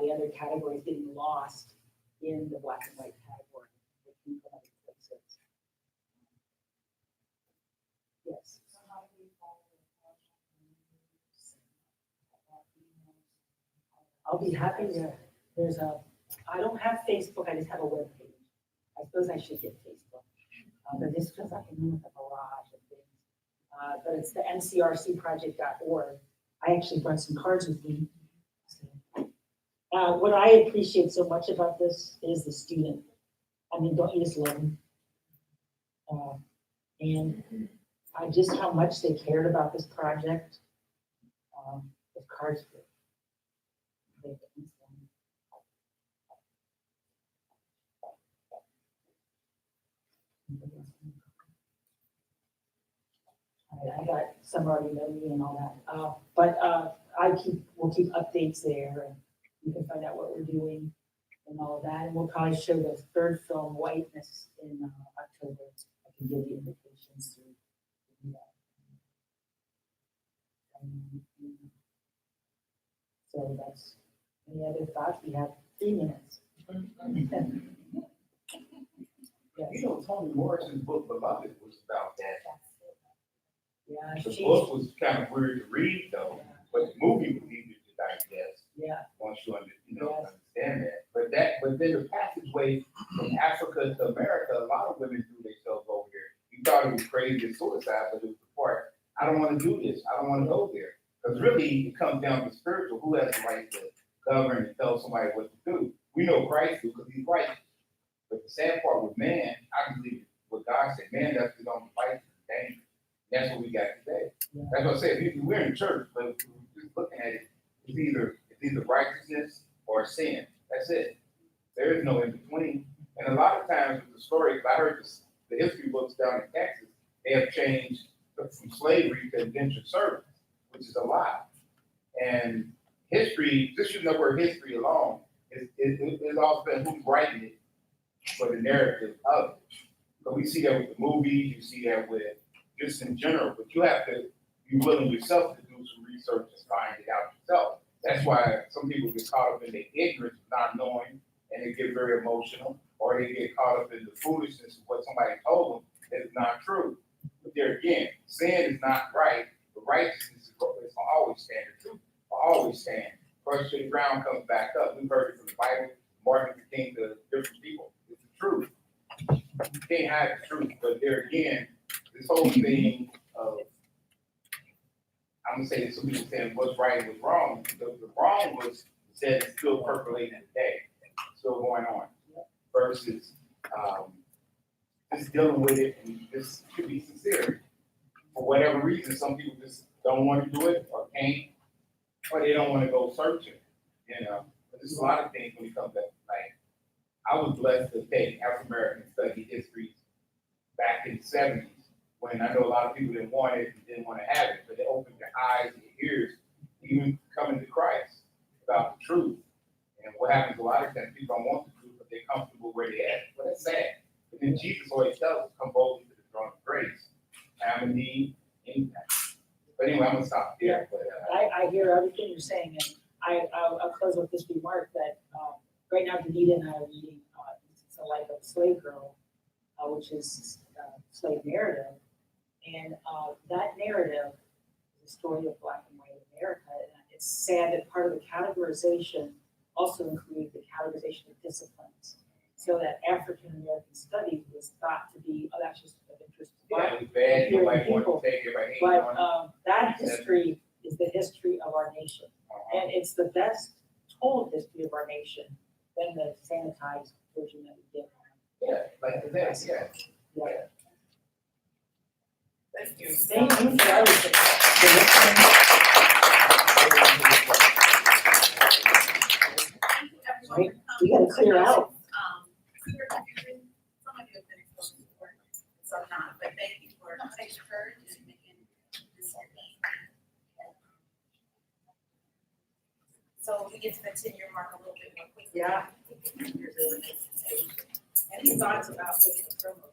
The other categories getting lost in the black and white category. They came from other places. Yes. I'll be happy to, I don't have Facebook, I just have a web page. I suppose I should get Facebook. But this feels like I'm in with a barrage of things. But it's the MCRC I actually brought some cards with me. What I appreciate so much about this is the student. I mean, don't you just love them? And just how much they cared about this project. The cards for I got some already know me and all that. But we'll keep updates there, and you can find out what we're doing and all of that. And we'll probably show the third film, Whiteness, in October. I can give you invitations to do that. So that's, any other thoughts? We have 3 minutes. You know, Toni Morrison's book, Beloved, was about that. Yeah, The book was kind of weird to read, though, but the movie was easier to digest. Yeah. Once you understand that. But then the passageway from Africa to America, a lot of women threw themselves over here. You thought it was crazy as suicide, but it was the part, I don't want to do this. I don't want to go there. Because really, it comes down to spiritual. Who has the right to govern and tell somebody what to do? We know Christ do because he's righteous. But the sad part with man, I believe what God said, man, that's his own device is dangerous. That's what we got today. Yeah. That's what I said. We're in church, but just looking at it, it's either righteousness or sin. That's it. There is no in between. And a lot of times with the story, I heard the history books down in Texas, they have changed from slavery to indentured service, which is a lie. And history, just you know where history alone, it's all been who's writing it for the narrative of it. But we see that with the movies, you see that with just in general, but you have to be willing yourself to do some research and find it out yourself. That's why some people get caught up in their ignorance, not knowing, and they get very emotional, or they get caught up in the foolishness of what somebody told them that is not true. But there again, sin is not right, but righteousness is going to always stand. The truth will always stand. First to the ground comes back up. We've heard it from the Bible, Martin Luther King to different people. It's the truth. You can't hide the truth, but there again, this whole thing of, I'm gonna say, some people saying what's right and what's wrong. The wrong was said it's still percolating today, still going on. Versus just dealing with it and just to be sincere. For whatever reason, some people just don't want to do it or can't, or they don't want to go searching. You know, but there's a lot of things when it comes to like. I was blessed to take African American study history back in the 70s, when I know a lot of people didn't want it and didn't want to have it, but it opened their eyes and their ears, even coming to Christ about the truth. And what happens a lot of times, people don't want the truth, but they're comfortable where they're at. But that's sad. But then Jesus always tells us, come boldly to the throne of grace. Have a need, anything. But anyway, I'm gonna stop there. But, I hear everything you're saying, and I'll close with this remark that right now Danita and I are reading It's a Life of a Slave Girl, which is slave narrative, and that narrative is a story of Black and white America. And it's sad that part of the categorization also included the categorization of disciplines, so that African American studies was thought to be, oh, that's just of interest to yeah, it was bad. Nobody wanted to take it, but that history is the history of our nation. And it's the best told history of our nation than the sanitized version that we get. Yeah, like that, yeah. Yeah. Thank you. Thank you for everything. Right, we gotta clear out. Clear confusion, some of you have been exposed to work, some not, but thank you for taking courage and making this meeting. So we get to continue your mark a little bit more quickly. Yeah. Any thoughts about making a promo?